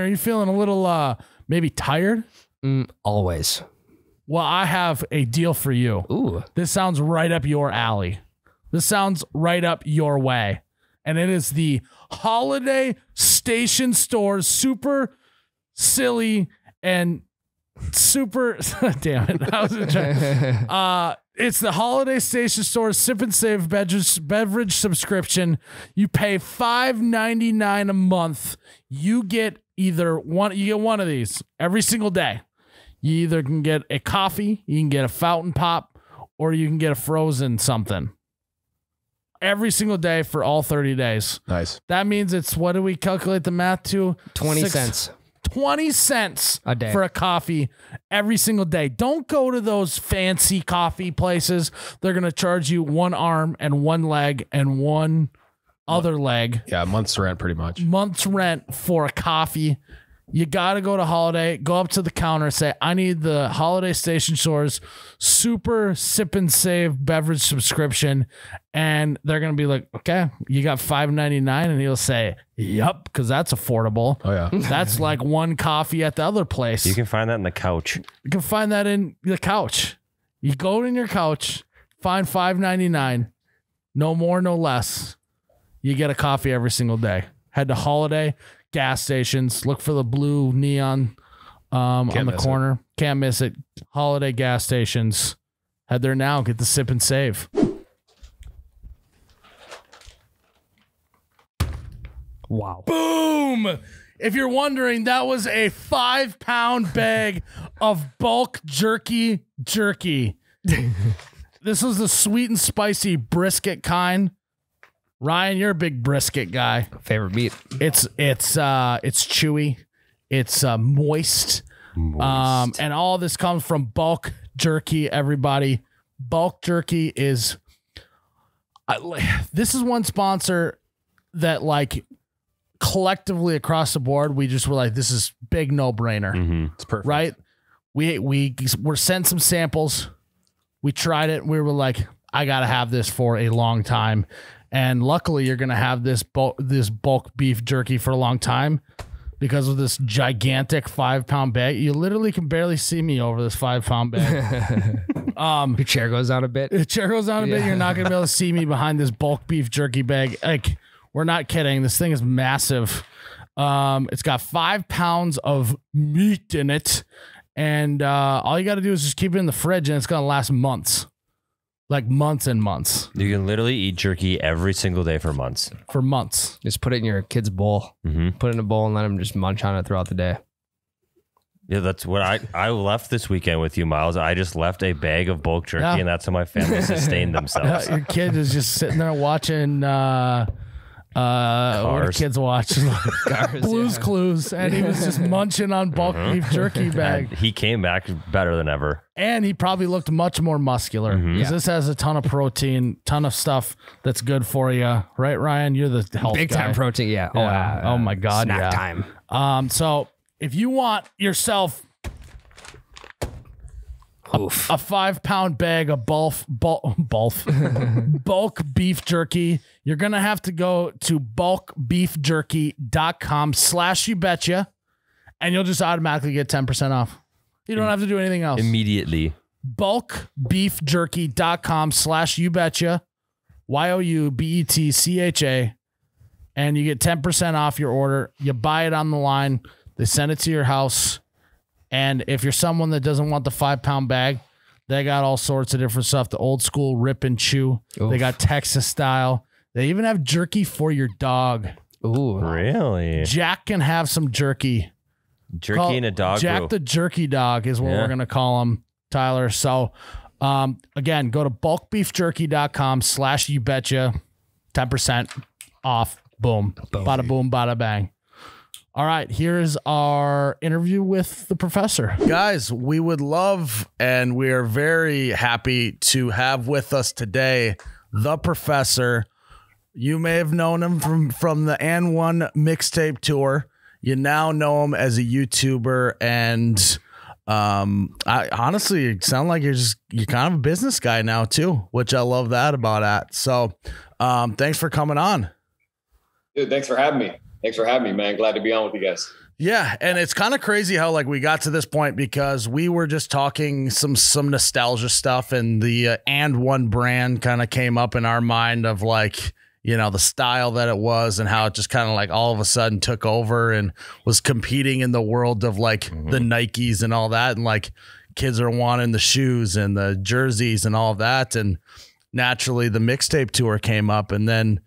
S1: are you feeling a little maybe tired?
S3: Always.
S1: Well, I have a deal for you.
S3: Ooh.
S1: This sounds right up your alley. This sounds right up your way. And it is the Holiday Station Stores super silly and super damn it. I was trying. It's the Holiday Station Stores Sip and Save beverage subscription. You pay $5.99 a month. You get one of these every single day. You either can get a coffee, you can get a fountain pop, or you can get a frozen something. Every single day for all 30 days.
S4: Nice.
S1: That means it's, what do we calculate the math to?
S3: 20 cents.
S1: 20 cents
S3: a day
S1: for a coffee every single day. Don't go to those fancy coffee places. They're going to charge you one arm and one leg and one other leg.
S4: Yeah, a month's rent pretty much.
S1: Month's rent for a coffee. You got to go to Holiday, go up to the counter, say, I need the Holiday Station Stores super sip and save beverage subscription. And they're going to be like, okay, you got $5.99. And he'll say, yep, because that's affordable.
S4: Oh, yeah.
S1: That's like one coffee at the other place.
S2: You can find that in the couch.
S1: You can find that in the couch. You go in your couch, find $5.99, no more, no less. You get a coffee every single day. Head to Holiday gas stations. Look for the blue neon on the corner. Can't miss it. Holiday gas stations. Head there now. Get the sip and save.
S3: Wow.
S1: Boom! If you're wondering, that was a 5-pound bag of bulk jerky. This was the sweet and spicy brisket kind. Ryan, you're a big brisket guy.
S3: Favorite meat.
S1: It's chewy. It's moist. And all this comes from bulk jerky, everybody. Bulk jerky is this is one sponsor that, like, collectively across the board, we just were like, this is big no-brainer.
S2: Mm-hmm.
S4: It's perfect.
S1: Right? We were sent some samples. We tried it. We were like, I got to have this for a long time. And luckily, you're going to have this bulk beef jerky for a long time because of this gigantic 5-pound bag. You literally can barely see me over this 5-pound bag.
S3: Your chair goes down a bit.
S1: The chair goes down a bit. You're not going to be able to see me behind this bulk beef jerky bag. Like, we're not kidding. This thing is massive. It's got 5 pounds of meat in it. And all you got to do is just keep it in the fridge and it's going to last months. Like months and months.
S2: You can literally eat jerky every single day for months.
S1: For months.
S3: Just put it in your kid's bowl.
S2: Mm-hmm.
S3: Put it in a bowl and let him just munch on it throughout the day.
S2: Yeah, that's what I left this weekend with you, Miles. I just left a bag of bulk jerky,
S1: Yeah.
S2: and that's how my family sustained themselves.
S1: Your kid is just sitting there watching what do kids watch? Blue's Clues, and he was just munching on bulk beef jerky bag.
S2: And he came back better than ever.
S1: And he probably looked much more muscular because this has a ton of protein, ton of stuff that's good for you, right, Ryan? You're the health
S3: Big
S1: guy.
S3: time protein, yeah.
S1: Oh my God,
S3: snack
S1: yeah.
S3: time.
S1: So if you want yourself
S3: Oof.
S1: a 5-pound bag of bulk beef jerky, you're going to have to go to bulkbeefjerky.com/youbetcha, and you'll just automatically get 10% off. You don't have to do anything else.
S2: Immediately.
S1: Bulkbeefjerky.com/youbetcha, YOUBETCHA, and you get 10% off your order. You buy it on the line. They send it to your house. And if you're someone that doesn't want the 5-pound bag, they got all sorts of different stuff. The old school rip and chew. Oof. They got Texas style. They even have jerky for your dog.
S3: Ooh,
S2: really?
S1: Jack can have some jerky.
S2: Jerky and a dog.
S1: Jack the jerky dog is what we're going to call him, Tyler. So, again, go to bulkbeefjerky.com/youbetcha. 10% off. Boom. Bada boom, bada bang. All right, here's our interview with the professor. Guys, we would love, and we are very happy to have with us today the professor. You may have known him from the And1 mixtape tour. You now know him as a YouTuber, and I honestly, it sounds like you're kind of a business guy now too, which I love that about that. So thanks for coming on.
S5: Dude, thanks for having me. Thanks for having me, man. Glad to be on with you guys.
S1: Yeah, and it's kind of crazy how like we got to this point because we were just talking some nostalgia stuff, and the And1 brand kind of came up in our mind of like, you know, the style that it was and how it just kind of like all of a sudden took over and was competing in the world of like the Nikes and all that, and like kids are wanting the shoes and the jerseys and all of that, and naturally the mixtape tour came up, and then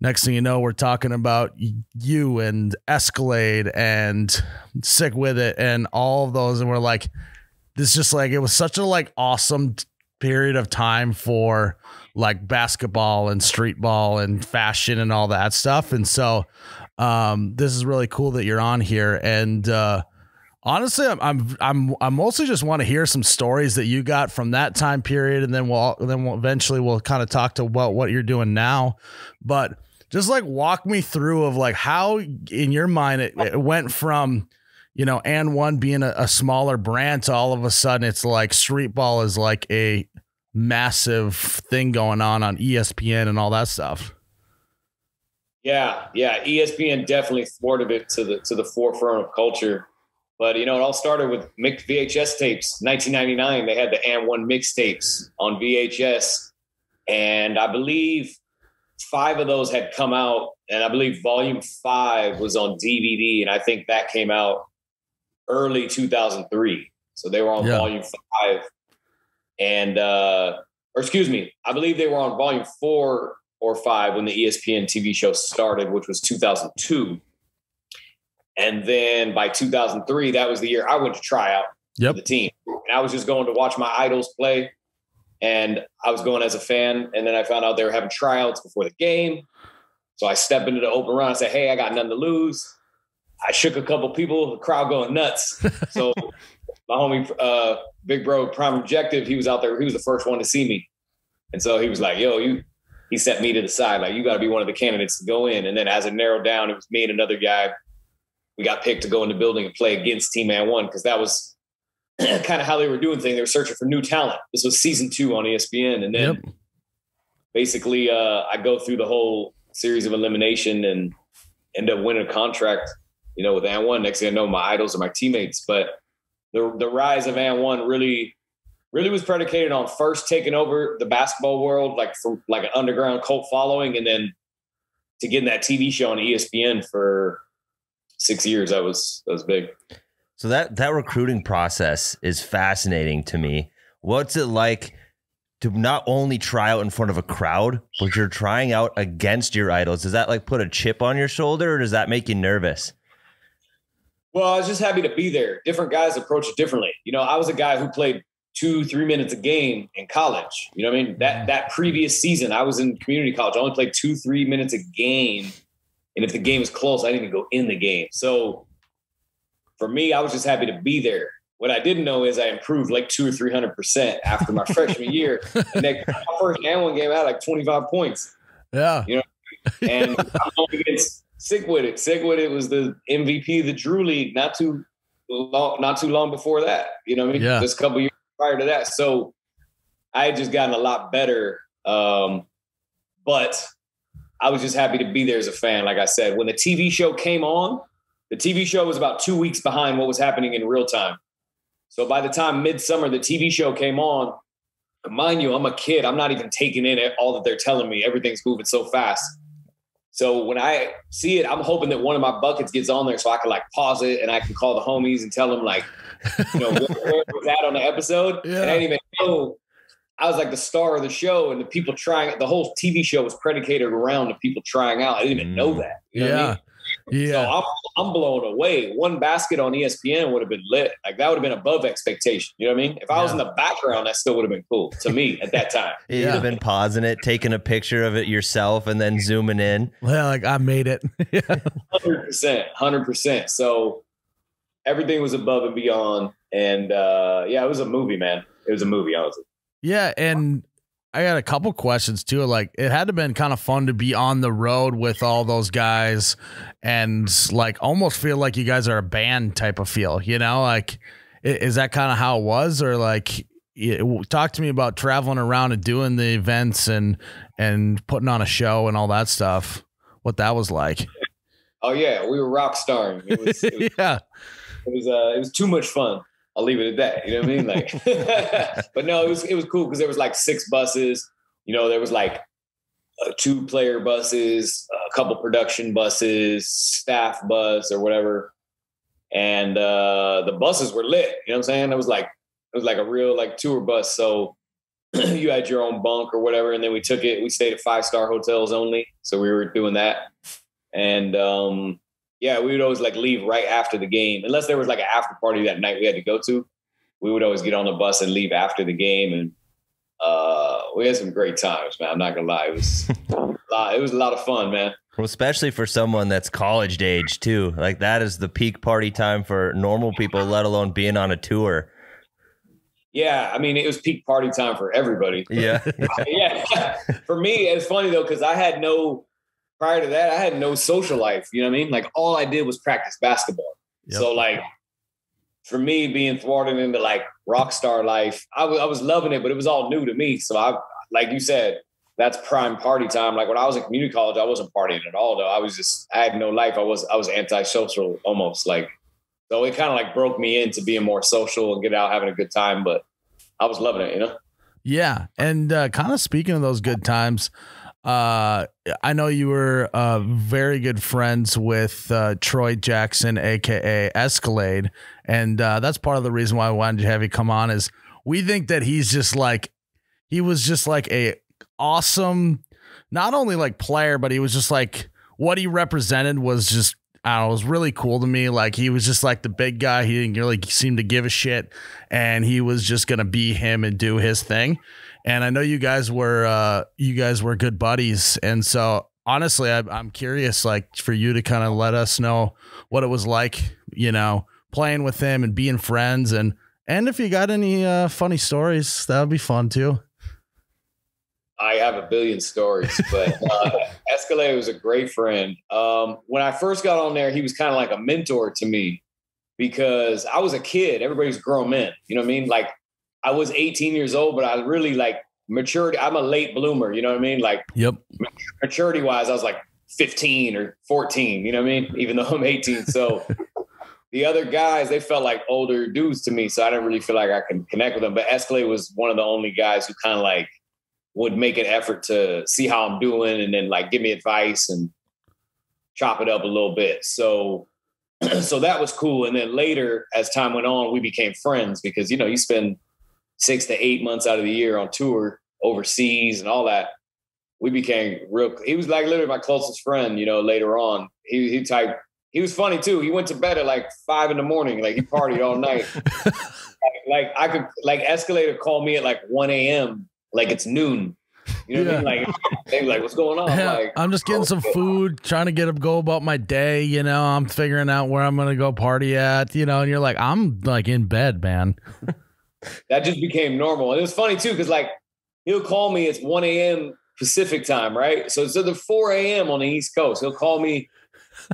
S1: next thing you know, we're talking about you and Escalade and Sick With It and all of those. And we're like, this just like, it was such a like awesome period of time for like basketball and street ball and fashion and all that stuff. And so this is really cool that you're on here. And honestly, I'm mostly just want to hear some stories that you got from that time period. And then we'll eventually kind of talk to what you're doing now. But just like walk me through of like how in your mind it went from, you know, And1 being a smaller brand to all of a sudden it's like street ball is like a massive thing going on ESPN and all that stuff.
S5: Yeah. ESPN definitely thwarted it to the forefront of culture. But, you know, it all started with mixed VHS tapes. 1999, they had the And1 mixtapes on VHS. And I believe 5 of those had come out, and I believe volume 5 was on DVD, and I think that came out early 2003. So they were on volume 5, and or excuse me, I believe they were on volume 4 or 5 when the ESPN TV show started, which was 2002. And then by 2003, that was the year I went to try out for the team, and I was just going to watch my idols play. And I was going as a fan, and then I found out they were having tryouts before the game. So I stepped into the open run and said, hey, I got nothing to lose. I shook a couple people, the crowd going nuts. So my homie, Big Bro, Prime Objective, he was out there. He was the first one to see me. And so he was like, yo, he set me to the side. Like, you got to be one of the candidates to go in. And then as it narrowed down, it was me and another guy. We got picked to go in the building and play against Team And1 because that was kind of how they were doing things. They were searching for new talent. This was season 2 on ESPN. And then basically I go through the whole series of elimination and end up winning a contract, you know, with And1. Next thing I know, my idols are my teammates. But the rise of And1 really was predicated on first taking over the basketball world, like from like an underground cult following. And then to get in that TV show on ESPN for 6 years, that was big.
S2: So that recruiting process is fascinating to me. What's it like to not only try out in front of a crowd, but you're trying out against your idols? Does that like put a chip on your shoulder, or does that make you nervous?
S5: Well, I was just happy to be there. Different guys approach it differently. You know, I was a guy who played 2-3 minutes a game in college. You know what I mean? That previous season, I was in community college. I only played 2-3 minutes a game. And if the game was close, I didn't even go in the game. So for me, I was just happy to be there. What I didn't know is I improved like 200 or 300% after my freshman year. And my first And1 game, I had like 25 points.
S1: Yeah.
S5: You know, and I'm going against Sick With It. Sick With It was the MVP of the Drew League not too long before that. You know what I mean?
S1: Yeah.
S5: Just a couple years prior to that. So I had just gotten a lot better. But I was just happy to be there as a fan. Like I said, when the TV show came on, the TV show was about 2 weeks behind what was happening in real time. So by the time midsummer, the TV show came on, mind you, I'm a kid. I'm not even taking in all that they're telling me. Everything's moving so fast. So when I see it, I'm hoping that one of my buckets gets on there so I can like pause it and I can call the homies and tell them like, where was that on the episode? Yeah. And I didn't even know. I was like the star of the show, and the whole TV show was predicated around the people trying out. I didn't even know that. You know what I mean?
S1: Yeah.
S5: So I'm blown away. One basket on ESPN would have been lit. Like that would have been above expectation. You know what I mean? If I was in the background, that still would have been cool to me at that time.
S2: You'd have been pausing it, taking a picture of it yourself, and then zooming in.
S1: Well, like I made it.
S5: 100%. So everything was above and beyond. And it was a movie, man. It was a movie, honestly.
S1: Yeah, and I got a couple questions too. Like, it had to have been kind of fun to be on the road with all those guys and like almost feel like you guys are a band type of feel, you know? Like, is that kind of how it was? Or like, talk to me about traveling around and doing the events and putting on a show and all that stuff. What that was like.
S5: Oh yeah, we were rock starring. It was it was too much fun. I'll leave it at that. You know what I mean? Like, but no, it was cool because there was like 6 buses. You know, there was like 2 player buses, a couple production buses, staff bus or whatever, and the buses were lit. You know what I'm saying? It was like a real like tour bus. So you had your own bunk or whatever, and then we took it. We stayed at 5-star hotels only, so we were doing that, and we would always like leave right after the game, unless there was like an after party that night we had to go to. We would always get on the bus and leave after the game, and we had some great times, man. I'm not gonna lie, it was a lot of fun, man.
S2: Well, especially for someone that's college age too. Like that is the peak party time for normal people, let alone being on a tour.
S5: Yeah, I mean, it was peak party time for everybody.
S2: Yeah.
S5: Yeah. For me, it's funny though, because prior to that, I had no social life. You know what I mean? Like all I did was practice basketball. Yep. So like for me, being thwarted into like rock star life, I was loving it, but it was all new to me. So like you said, that's prime party time. Like when I was in community college, I wasn't partying at all though. I had no life. I was antisocial almost, like, so it kind of like broke me into being more social and get out having a good time, but I was loving it, you know? Yeah.
S1: And kind of speaking of those good times, I know you were very good friends with Troy Jackson, aka Escalade, and that's part of the reason why I wanted to have you come on. Is we think that he was just like a awesome, not only like player, but he was just like what he represented was just, I don't know, it was really cool to me. Like he was just like the big guy. He didn't really seem to give a shit, and he was just gonna be him and do his thing. And I know you guys were good buddies. And so honestly, I'm curious, like for you to kind of let us know what it was like, you know, playing with him and being friends. And if you got any funny stories, that would be fun too.
S5: I have a billion stories, but Escalade was a great friend. When I first got on there, he was kind of like a mentor to me because I was a kid. Everybody's grown men. You know what I mean? Like, I was 18 years old, but I really like matured. I'm a late bloomer. You know what I mean? Like,
S1: yep.
S5: Maturity wise, I was like 15 or 14, you know what I mean? Even though I'm 18. So the other guys, they felt like older dudes to me. So I didn't really feel like I could connect with them. But Escalade was one of the only guys who kind of like would make an effort to see how I'm doing and then like give me advice and chop it up a little bit. So that was cool. And then later, as time went on, we became friends because, you know, you spend 6 to 8 months out of the year on tour overseas and all that. We became he was like literally my closest friend, you know, later on. He was funny too. He went to bed at like 5 a.m. Like he partied all night. like Escalator called me at like 1 a.m. Like it's noon. You know what I mean? Like they were like, what's going on?
S1: Yeah, like, I'm just getting some food, trying to go about my day, you know. I'm figuring out where I'm gonna go party at, you know, and you're like, I'm like in bed, man.
S5: That just became normal. And it was funny too, because like he'll call me, it's 1 a.m. Pacific time, right? So it's the 4 a.m. on the East Coast. He'll call me,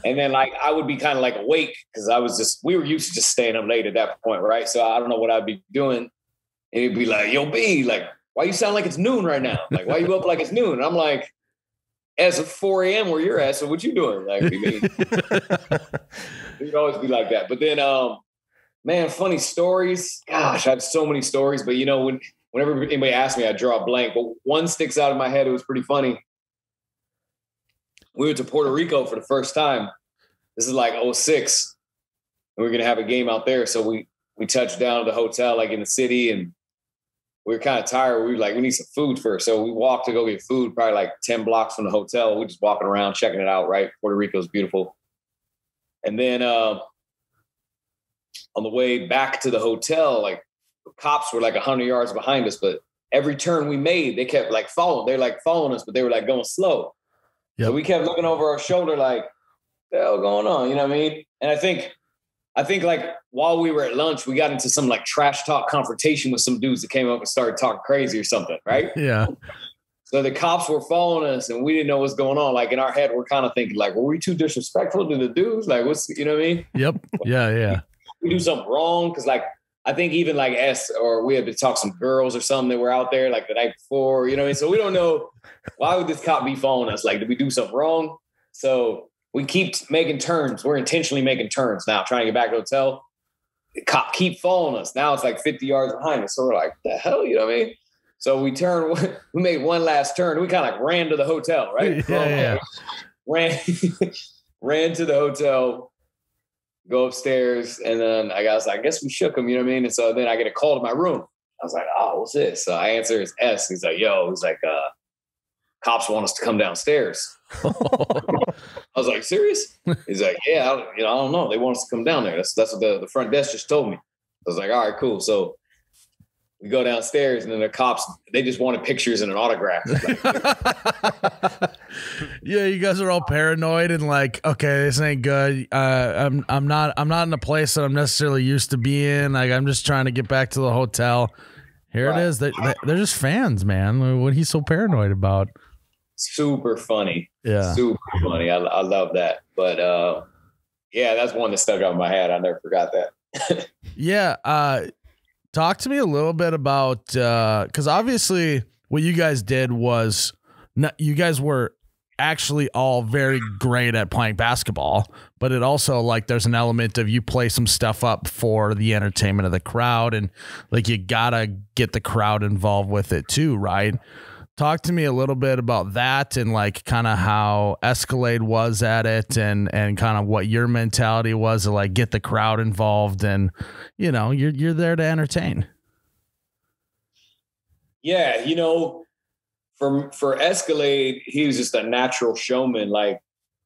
S5: and then like I would be kind of like awake because we were used to just staying up late at that point, right? So I don't know what I'd be doing. And he'd be like, yo, B, like, why you sound like it's noon right now? Like, why you up like it's noon? And I'm like, as of 4 a.m. where you're at, so what you doing? Like, he'd always be like that. But then, man, funny stories. Gosh, I have so many stories. But, you know, whenever anybody asks me, I draw a blank. But one sticks out in my head. It was pretty funny. We went to Puerto Rico for the first time. This is like 06. And we were going to have a game out there. So we touched down at the hotel, like in the city, and we were kind of tired. We were like, we need some food first. So we walked to go get food, probably like 10 blocks from the hotel. We're just walking around, checking it out, right? Puerto Rico's beautiful. And then on the way back to the hotel, like the cops were like 100 yards behind us, but every turn we made, they kept like following. They're like following us, but they were like going slow. Yep. So we kept looking over our shoulder like, what the hell going on? You know what I mean? And I think like while we were at lunch, we got into some like trash talk confrontation with some dudes that came up and started talking crazy or something, right?
S1: Yeah.
S5: So the cops were following us and we didn't know what's going on. Like in our head, we're kind of thinking like, were we too disrespectful to the dudes? Like, what's, you know what I mean?
S1: Yep. Yeah.
S5: We do something wrong. Cause like, I think even like we had to talk to some girls or something that were out there like the night before, you know what I mean? So we don't know, why would this cop be following us? Like, did we do something wrong? So we keep making turns. We're intentionally making turns now, trying to get back to the hotel. The cop keep following us. Now it's like 50 yards behind us. So we're like, the hell, you know what I mean? So we made one last turn. We kind of like ran to the hotel, right?
S1: Yeah.
S5: Ran to the hotel, go upstairs. And then I guess we shook him, you know what I mean? And so then I get a call to my room. I was like, oh, what's this? So I answer, it's S. He's like, cops want us to come downstairs. I was like, serious? He's like, yeah, I don't know. They want us to come down there. That's what the front desk just told me. I was like, all right, cool. So we go downstairs and then the cops, they just wanted pictures and an autograph.
S1: Yeah, you guys are all paranoid and like, okay, this ain't good. I'm not in a place that I'm necessarily used to being. Like, I'm just trying to get back to the hotel. Here it is. They're just fans, man. What he's so paranoid about.
S5: Super funny.
S1: Yeah.
S5: Super funny. I love that. But yeah, that's one that stuck out in my head. I never forgot that.
S1: Yeah. Talk to me a little bit about, because obviously what you guys did was you guys were actually all very great at playing basketball, but it also like there's an element of you play some stuff up for the entertainment of the crowd, and like you gotta get the crowd involved with it too, right? Talk to me a little bit about that and like kind of how Escalade was at it and kind of what your mentality was to like get the crowd involved, and you know, you're there to entertain.
S5: Yeah, you know, for Escalade, he was just a natural showman. Like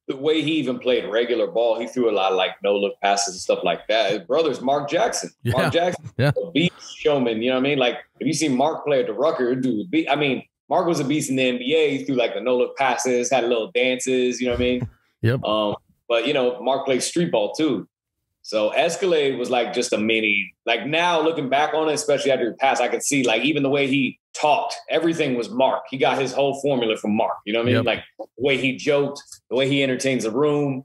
S5: the way he even played regular ball, he threw a lot of like no look passes and stuff like that. His brother's Mark Jackson.
S1: Yeah.
S5: Mark Jackson, a beast showman. You know what I mean? Like if you see Mark play at the Rucker, dude, Mark was a beast in the NBA. He threw like the no-look passes, had little dances, you know what I mean?
S1: Yep.
S5: But, you know, Mark played street ball too. So Escalade was like just a mini, like now looking back on it, especially after he passed, I could see like even the way he talked, everything was Mark. He got his whole formula from Mark, you know what I mean?
S1: Yep.
S5: Like the way he joked, the way he entertains the room,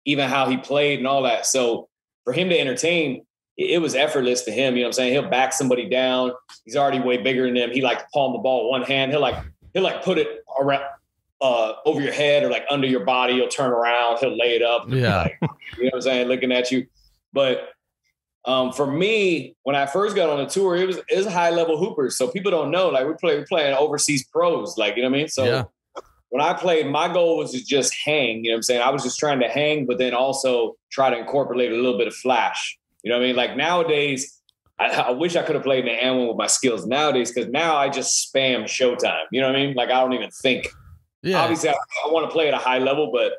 S5: even how he played and all that. So for him to entertain, it was effortless to him. You know what I'm saying? He'll back somebody down. He's already way bigger than them. He like to palm the ball with one hand. He'll put it around over your head or like under your body. He'll turn around. He'll lay it up.
S1: Yeah.
S5: Like, you know what I'm saying? Looking at you. But for me, when I first got on the tour, it was high level hoopers. So people don't know, like we're playing overseas pros, like, you know what I mean? So when I played, my goal was to just hang, you know what I'm saying? I was just trying to hang, but then also try to incorporate a little bit of flash. You know what I mean? Like nowadays, I wish I could have played in the M1 with my skills nowadays, because now I just spam Showtime. You know what I mean? Like I don't even think. Yeah. Obviously, I want to play at a high level, but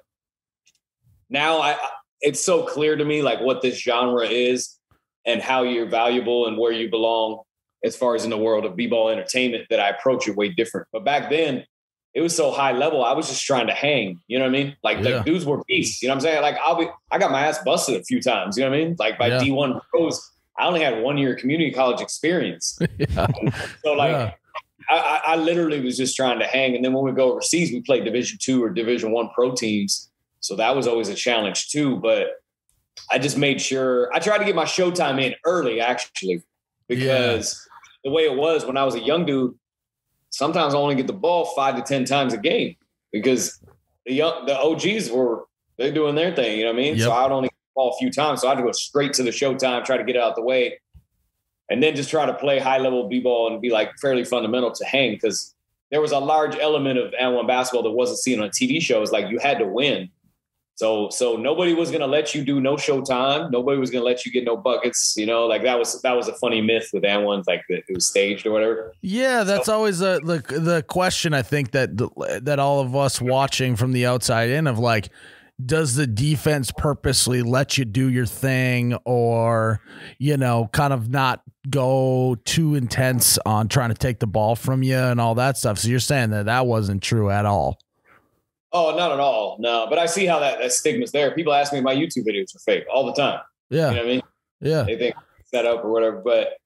S5: now it's so clear to me like what this genre is and how you're valuable and where you belong as far as in the world of b-ball entertainment that I approach it way different. But back then, it was so high level. I was just trying to hang, you know what I mean? Like dudes were beasts, you know what I'm saying? Like I got my ass busted a few times, you know what I mean? Like by D1 pros, I only had 1 year community college experience. So like I literally was just trying to hang. And then when we go overseas, we play Division II or Division I pro teams. So that was always a challenge too. But I just made sure I tried to get my Showtime in early, actually, because the way it was when I was a young dude, sometimes I only get the ball 5 to 10 times a game because the OGs they're doing their thing. You know what I mean?
S1: Yep.
S5: So I'd only get the ball a few times. So I had to go straight to the showtime, try to get it out the way, and then just try to play high level b-ball and be like fairly fundamental to hang, because there was a large element of N1 basketball that wasn't seen on TV shows. Like you had to win. So nobody was going to let you do no showtime. Nobody was going to let you get no buckets. You know, like that was a funny myth with N1s, like that it was staged or whatever.
S1: Yeah, that's always the question. I think that all of us watching from the outside in of like, does the defense purposely let you do your thing, or, you know, kind of not go too intense on trying to take the ball from you and all that stuff? So you're saying that wasn't true at all?
S5: Oh, not at all. No, but I see how that stigma's there. People ask me if my YouTube videos are fake all the time.
S1: Yeah.
S5: You know what I mean?
S1: Yeah.
S5: They think it's set up or whatever. But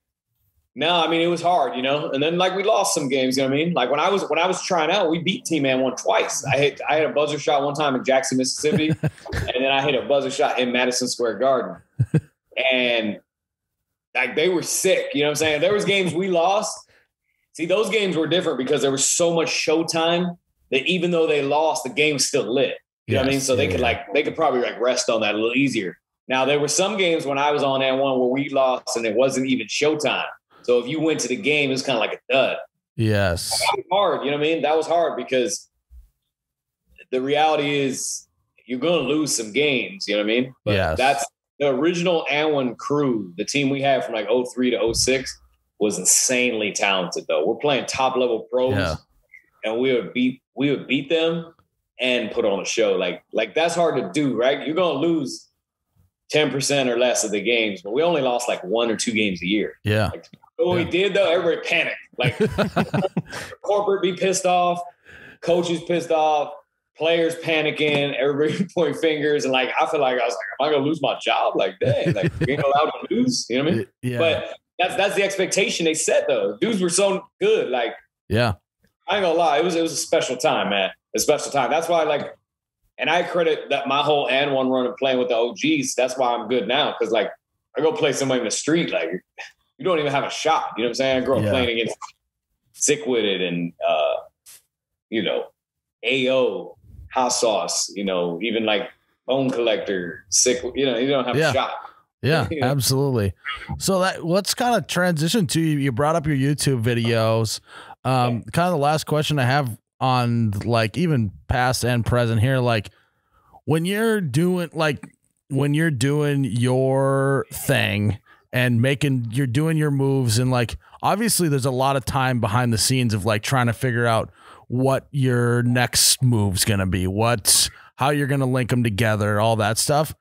S5: no, I mean, it was hard, you know? And then like we lost some games, you know what I mean? Like when I was trying out, we beat Team N1 twice. I had a buzzer shot one time in Jackson, Mississippi, and then I hit a buzzer shot in Madison Square Garden. And like they were sick, you know what I'm saying? There was games we lost. See, those games were different because there was so much showtime that even though they lost, the game was still lit. You know what I mean? So they could probably like rest on that a little easier. Now there were some games when I was on N1 where we lost and it wasn't even showtime. So if you went to the game, it was kind of like a dud.
S1: Yes.
S5: That was hard, you know what I mean? That was hard because the reality is you're going to lose some games, you know what I mean? But that's the original N1 crew, the team we had from like 03 to 06 was insanely talented though. We're playing top level pros and we would beat them and put on a show. Like that's hard to do, right? You're going to lose 10% or less of the games, but we only lost like 1 or 2 games a year.
S1: Yeah.
S5: Like, what we did though, everybody panicked. Like corporate be pissed off, coaches pissed off, players panicking, everybody pointing fingers. And like, I feel like I was like, am I going to lose my job? Like, dang, like we ain't allowed to lose. You know what I mean?
S1: Yeah.
S5: But that's the expectation they set though. Dudes were so good. Like,
S1: yeah,
S5: I ain't gonna lie. It was a special time, man. A special time. That's why like, and I credit that my whole N1 run and playing with the OGs. That's why I'm good now. Cause like I go play somebody in the street, like you don't even have a shot. You know what I'm saying? I grew up playing against Sick Witted and, you know, AO, Hot Sauce, you know, even like Bone Collector, Sick, you know, you don't have a shot.
S1: Yeah, absolutely. So let's kind of transition to, you brought up your YouTube videos. Kind of the last question I have on like even past and present here, like when you're doing your thing and you're doing your moves, and like obviously there's a lot of time behind the scenes of like trying to figure out what your next move's gonna be, how you're gonna link them together, all that stuff.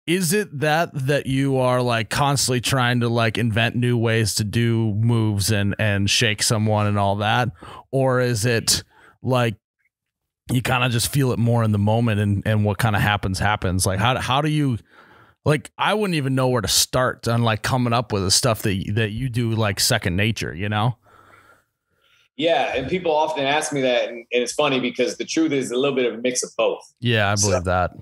S1: Is it that you are like constantly trying to like invent new ways to do moves and shake someone and all that? Or is it like you kind of just feel it more in the moment and what kind of happens? Like how do you, like, I wouldn't even know where to start on like coming up with the stuff that you do like second nature, you know?
S5: Yeah. And people often ask me that. And it's funny because the truth is a little bit of a mix of both.
S1: Yeah, I believe that.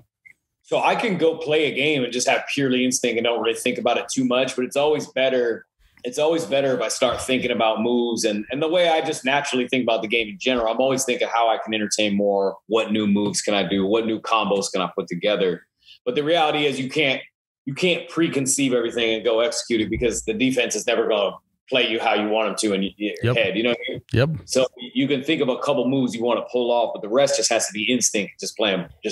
S5: So I can go play a game and just have purely instinct and don't really think about it too much, but it's always better. It's always better if I start thinking about moves and the way I just naturally think about the game in general. I'm always thinking how I can entertain more. What new moves can I do? What new combos can I put together? But the reality is you can't preconceive everything and go execute it because the defense is never going to play you how you want them to in your head. You know what I mean? Yep. So you can think of a couple moves you want to pull off, but the rest just has to be instinct, just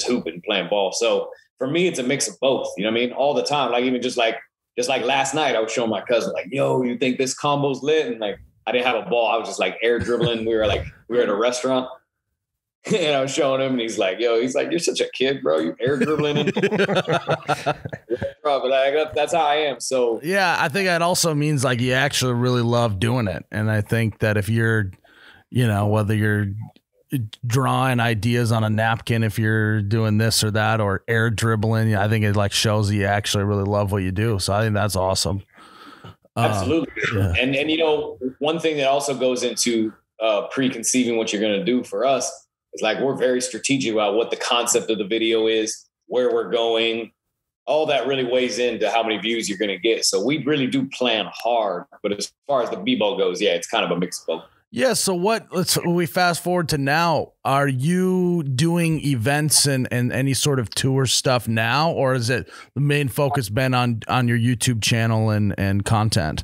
S5: hooping and playing ball. So for me, it's a mix of both. You know what I mean? All the time. Like even just like last night, I was showing my cousin like, yo, you think this combo's lit? And like, I didn't have a ball. I was just like air dribbling. We were at a restaurant and I was showing him and he's like, you're such a kid, bro. You air dribbling. But that's how I am. So
S1: yeah, I think that also means like you actually really love doing it. And I think that if you're, you know, whether you're drawing ideas on a napkin, if you're doing this or that, or air dribbling, I think it like shows that you actually really love what you do. So I think that's awesome.
S5: Absolutely. Yeah. And you know, one thing that also goes into preconceiving what you're going to do for us is like, we're very strategic about what the concept of the video is, where we're going, all that really weighs into how many views you're going to get. So we really do plan hard. But as far as the b-ball goes, yeah, it's kind of a mixed boat.
S1: Yeah. So we fast forward to now. Are you doing events and any sort of tour stuff now, or is it the main focus been on your YouTube channel and content?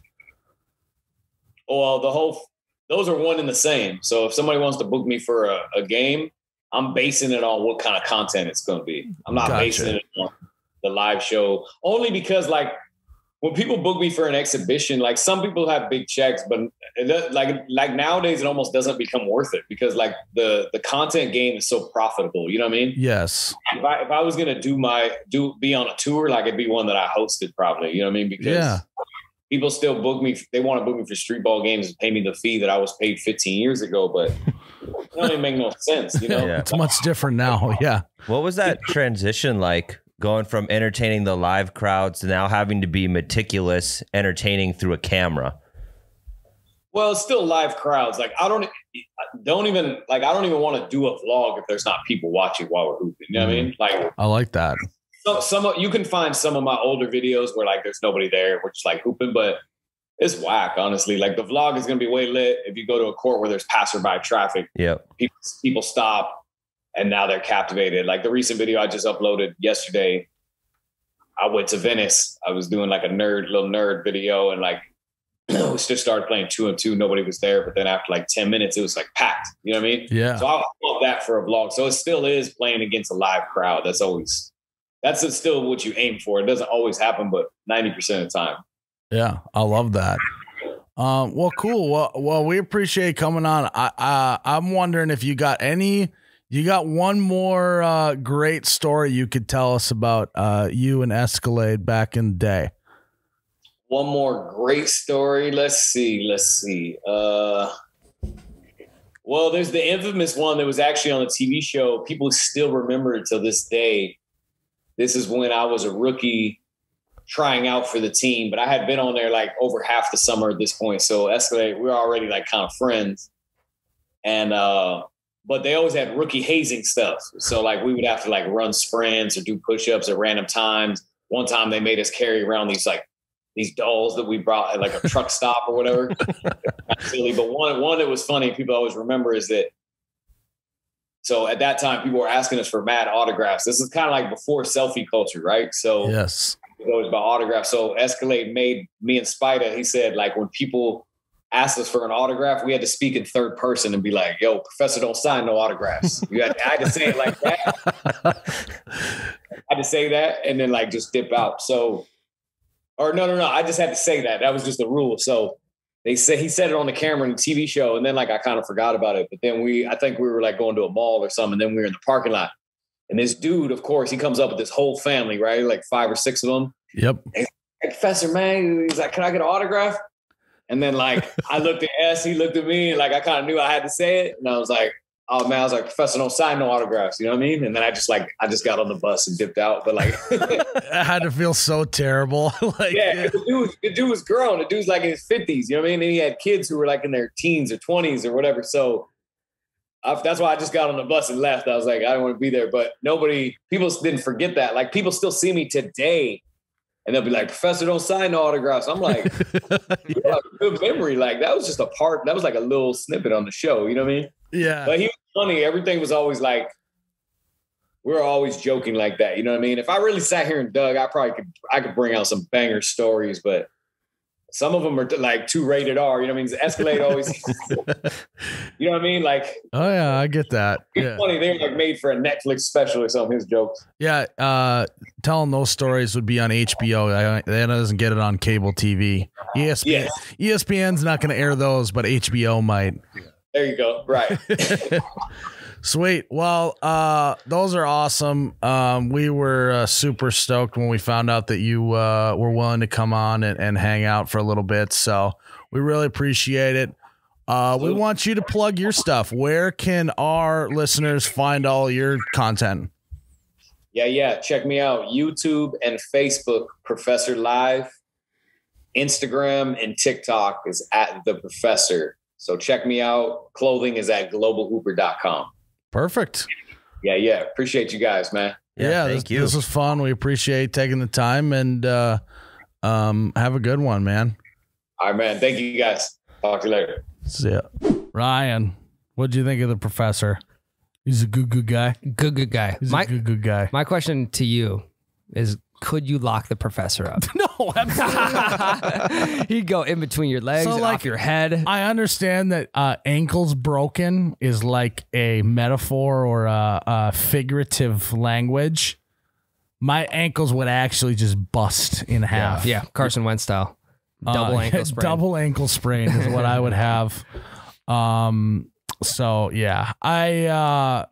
S5: Well, those are one and the same. So if somebody wants to book me for a game, I'm basing it on what kind of content it's going to be. I'm not basing it on the live show, only because like, when people book me for an exhibition, like some people have big checks, but like nowadays it almost doesn't become worth it because like the content game is so profitable. You know what I mean?
S1: Yes.
S5: If I was gonna be on a tour, like it'd be one that I hosted probably. You know what I mean? Because people still book me. They want to book me for street ball games and pay me the fee that I was paid 15 years ago, but it don't even make no sense. You know?
S2: Yeah.
S1: It's much different now. Yeah.
S2: What was that transition like? Going from entertaining the live crowds to now having to be meticulous, entertaining through a camera.
S5: Well, it's still live crowds. Like I don't even want to do a vlog if there's not people watching while we're hooping. You know what I mean? Like
S1: I like that.
S5: You can find some of my older videos where like there's nobody there, we're just like hooping, but it's whack, honestly. Like the vlog is gonna be way lit if you go to a court where there's passerby traffic.
S2: Yep.
S5: People stop. And now they're captivated. Like the recent video I just uploaded yesterday, I went to Venice. I was doing like a little nerd video, and like we just started playing 2-on-2. Nobody was there, but then after like 10 minutes, it was like packed. You know what I mean?
S1: Yeah.
S5: So I love that for a vlog. So it still is playing against a live crowd. That's still what you aim for. It doesn't always happen, but 90% of the time.
S1: Yeah, I love that. Well, cool. Well, we appreciate coming on. I'm wondering if you got one more great story you could tell us about you and Escalade back in the day.
S5: One more great story. Let's see. Well, there's the infamous one that was actually on the TV show. People still remember it till this day. This is when I was a rookie trying out for the team, but I had been on there like over half the summer at this point. So Escalade, we were already like kind of friends. And, but they always had rookie hazing stuff. So like we would have to like run sprints or do push-ups at random times. One time they made us carry around these dolls that we brought at like a truck stop or whatever. Silly. But one that was funny, people always remember is that. So at that time, people were asking us for mad autographs. This is kind of like before selfie culture, right? So
S1: yes,
S5: it was about autographs. So Escalade made me and Spida. He said like when people asked us for an autograph, we had to speak in third person and be like, yo, professor, don't sign no autographs. I had to say it like that. I had to say that and then like just dip out. So, or no. I just had to say that. That was just the rule. So he said it on the camera in the TV show. And then like, I kind of forgot about it. But then I think we were like going to a mall or something. And then we were in the parking lot. And this dude, of course, he comes up with this whole family, right? Like 5 or 6 of them.
S1: Yep.
S5: And he's like, Professor, man, he's like, can I get an autograph? And then like I looked at S, he looked at me, and like I kind of knew I had to say it. And I was like, oh man, I was like, Professor, don't sign no autographs. You know what I mean? And then I just got on the bus and dipped out. But like
S1: I had to feel so terrible.
S5: Yeah, the dude was grown. The dude's like in his 50s, you know what I mean? And he had kids who were like in their teens or 20s or whatever. So that's why I just got on the bus and left. I was like, I don't want to be there. But people didn't forget that. Like people still see me today. And they'll be like, Professor, don't sign no autographs. I'm like, good memory. Like that was just that was like a little snippet on the show. You know what I mean?
S1: Yeah.
S5: But he was funny. Everything was always like, we were always joking like that. You know what I mean? If I really sat here and dug, I could bring out some banger stories, but some of them are like too rated R. You know what I mean? Escalade always, you know what I mean? Like,
S1: oh yeah, I get that.
S5: It's
S1: yeah.
S5: funny. They were like made for a Netflix special or something. His jokes.
S1: Yeah. Telling those stories would be on HBO. That doesn't get it on cable TV. ESPN's not going to air those, but HBO might.
S5: There you go. Right.
S1: Sweet. Well, those are awesome. We were super stoked when we found out that you were willing to come on and hang out for a little bit. So we really appreciate it. We want you to plug your stuff. Where can our listeners find all your content?
S5: Yeah. Check me out. YouTube and Facebook, Professor Live. Instagram and TikTok is at The Professor. So check me out. Clothing is at globalhooper.com.
S1: Perfect.
S5: Yeah. Appreciate you guys, man.
S2: Thank you.
S1: This was fun. We appreciate taking the time, and have a good one, man.
S5: All right, man. Thank you guys. Talk to you later.
S1: See ya. Ryan, what do you think of the professor? He's a good guy.
S3: Good guy.
S1: He's a good guy.
S3: My question to you is, could you lock the professor up?
S1: No, absolutely.
S3: He'd go in between your legs, and off your head.
S1: I understand that ankles broken is like a metaphor or a figurative language. My ankles would actually just bust in half.
S3: Yeah, Carson Wentz style. Double ankle sprain.
S1: Double ankle sprain is what I would have. So yeah, I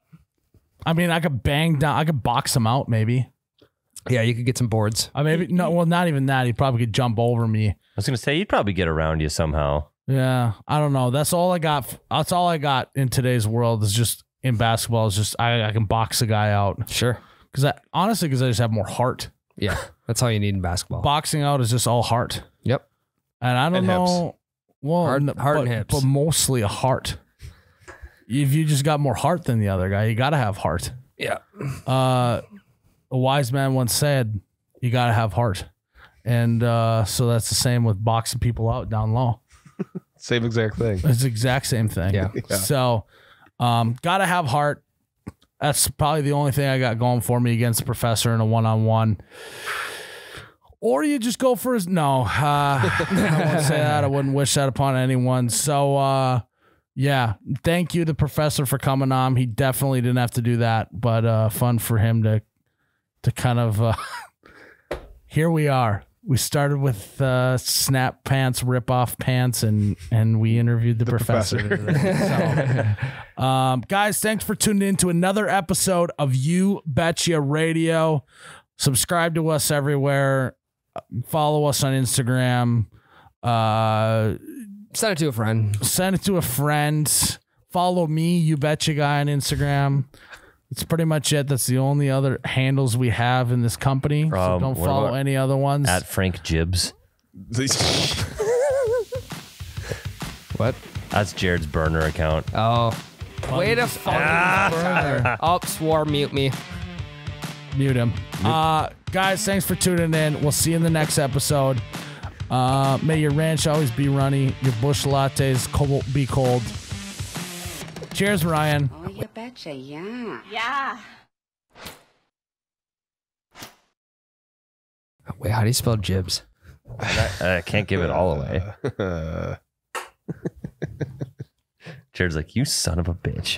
S1: mean, I could bang down. I could box him out, maybe.
S3: Yeah, you could get some boards.
S1: Not even that. He probably could jump over me.
S2: I was gonna say he'd probably get around you somehow.
S1: Yeah, I don't know. That's all I got. That's all I got in today's world. Is just in basketball. Is just I can box a guy out.
S3: Sure.
S1: Because I just have more heart.
S3: Yeah, that's all you need in basketball.
S1: Boxing out is just all heart.
S3: Yep.
S1: And I don't know.
S4: Hips.
S1: Well,
S3: heart and hips,
S1: but mostly a heart. If you just got more heart than the other guy, you got to have heart.
S3: Yeah.
S1: A wise man once said, "You got to have heart," and so that's the same with boxing people out down low.
S4: Same exact thing.
S1: It's the exact same thing.
S3: Yeah.
S1: So, got to have heart. That's probably the only thing I got going for me against the professor in a one-on-one. Or you just go for his. No, I won't say that. I wouldn't wish that upon anyone. So, yeah, thank you, the professor, for coming on. He definitely didn't have to do that, but fun for him to kind of. Here we are. We started with snap pants, rip off pants, and we interviewed the professor. Today. So, guys, thanks for tuning in to another episode of You Betcha Radio. Subscribe to us everywhere. Follow us on Instagram.
S3: Send it to a friend.
S1: Send it to a friend. Follow me, You Betcha Guy, on Instagram. It's pretty much it. That's the only other handles we have in this company. So don't follow any other ones.
S2: At Frank Gibbs.
S3: What?
S2: That's Jared's burner account.
S3: Oh. Way to fucking burner. Oh, swore, mute me.
S1: Mute him. Guys, thanks for tuning in. We'll see you in the next episode. May your ranch always be runny. Your bush lattes be cold. Cheers, Ryan.
S6: Oh, you betcha, yeah.
S7: Yeah.
S3: Wait, how do you spell Jibs?
S2: I can't give it all away. Jared's like, you son of a bitch.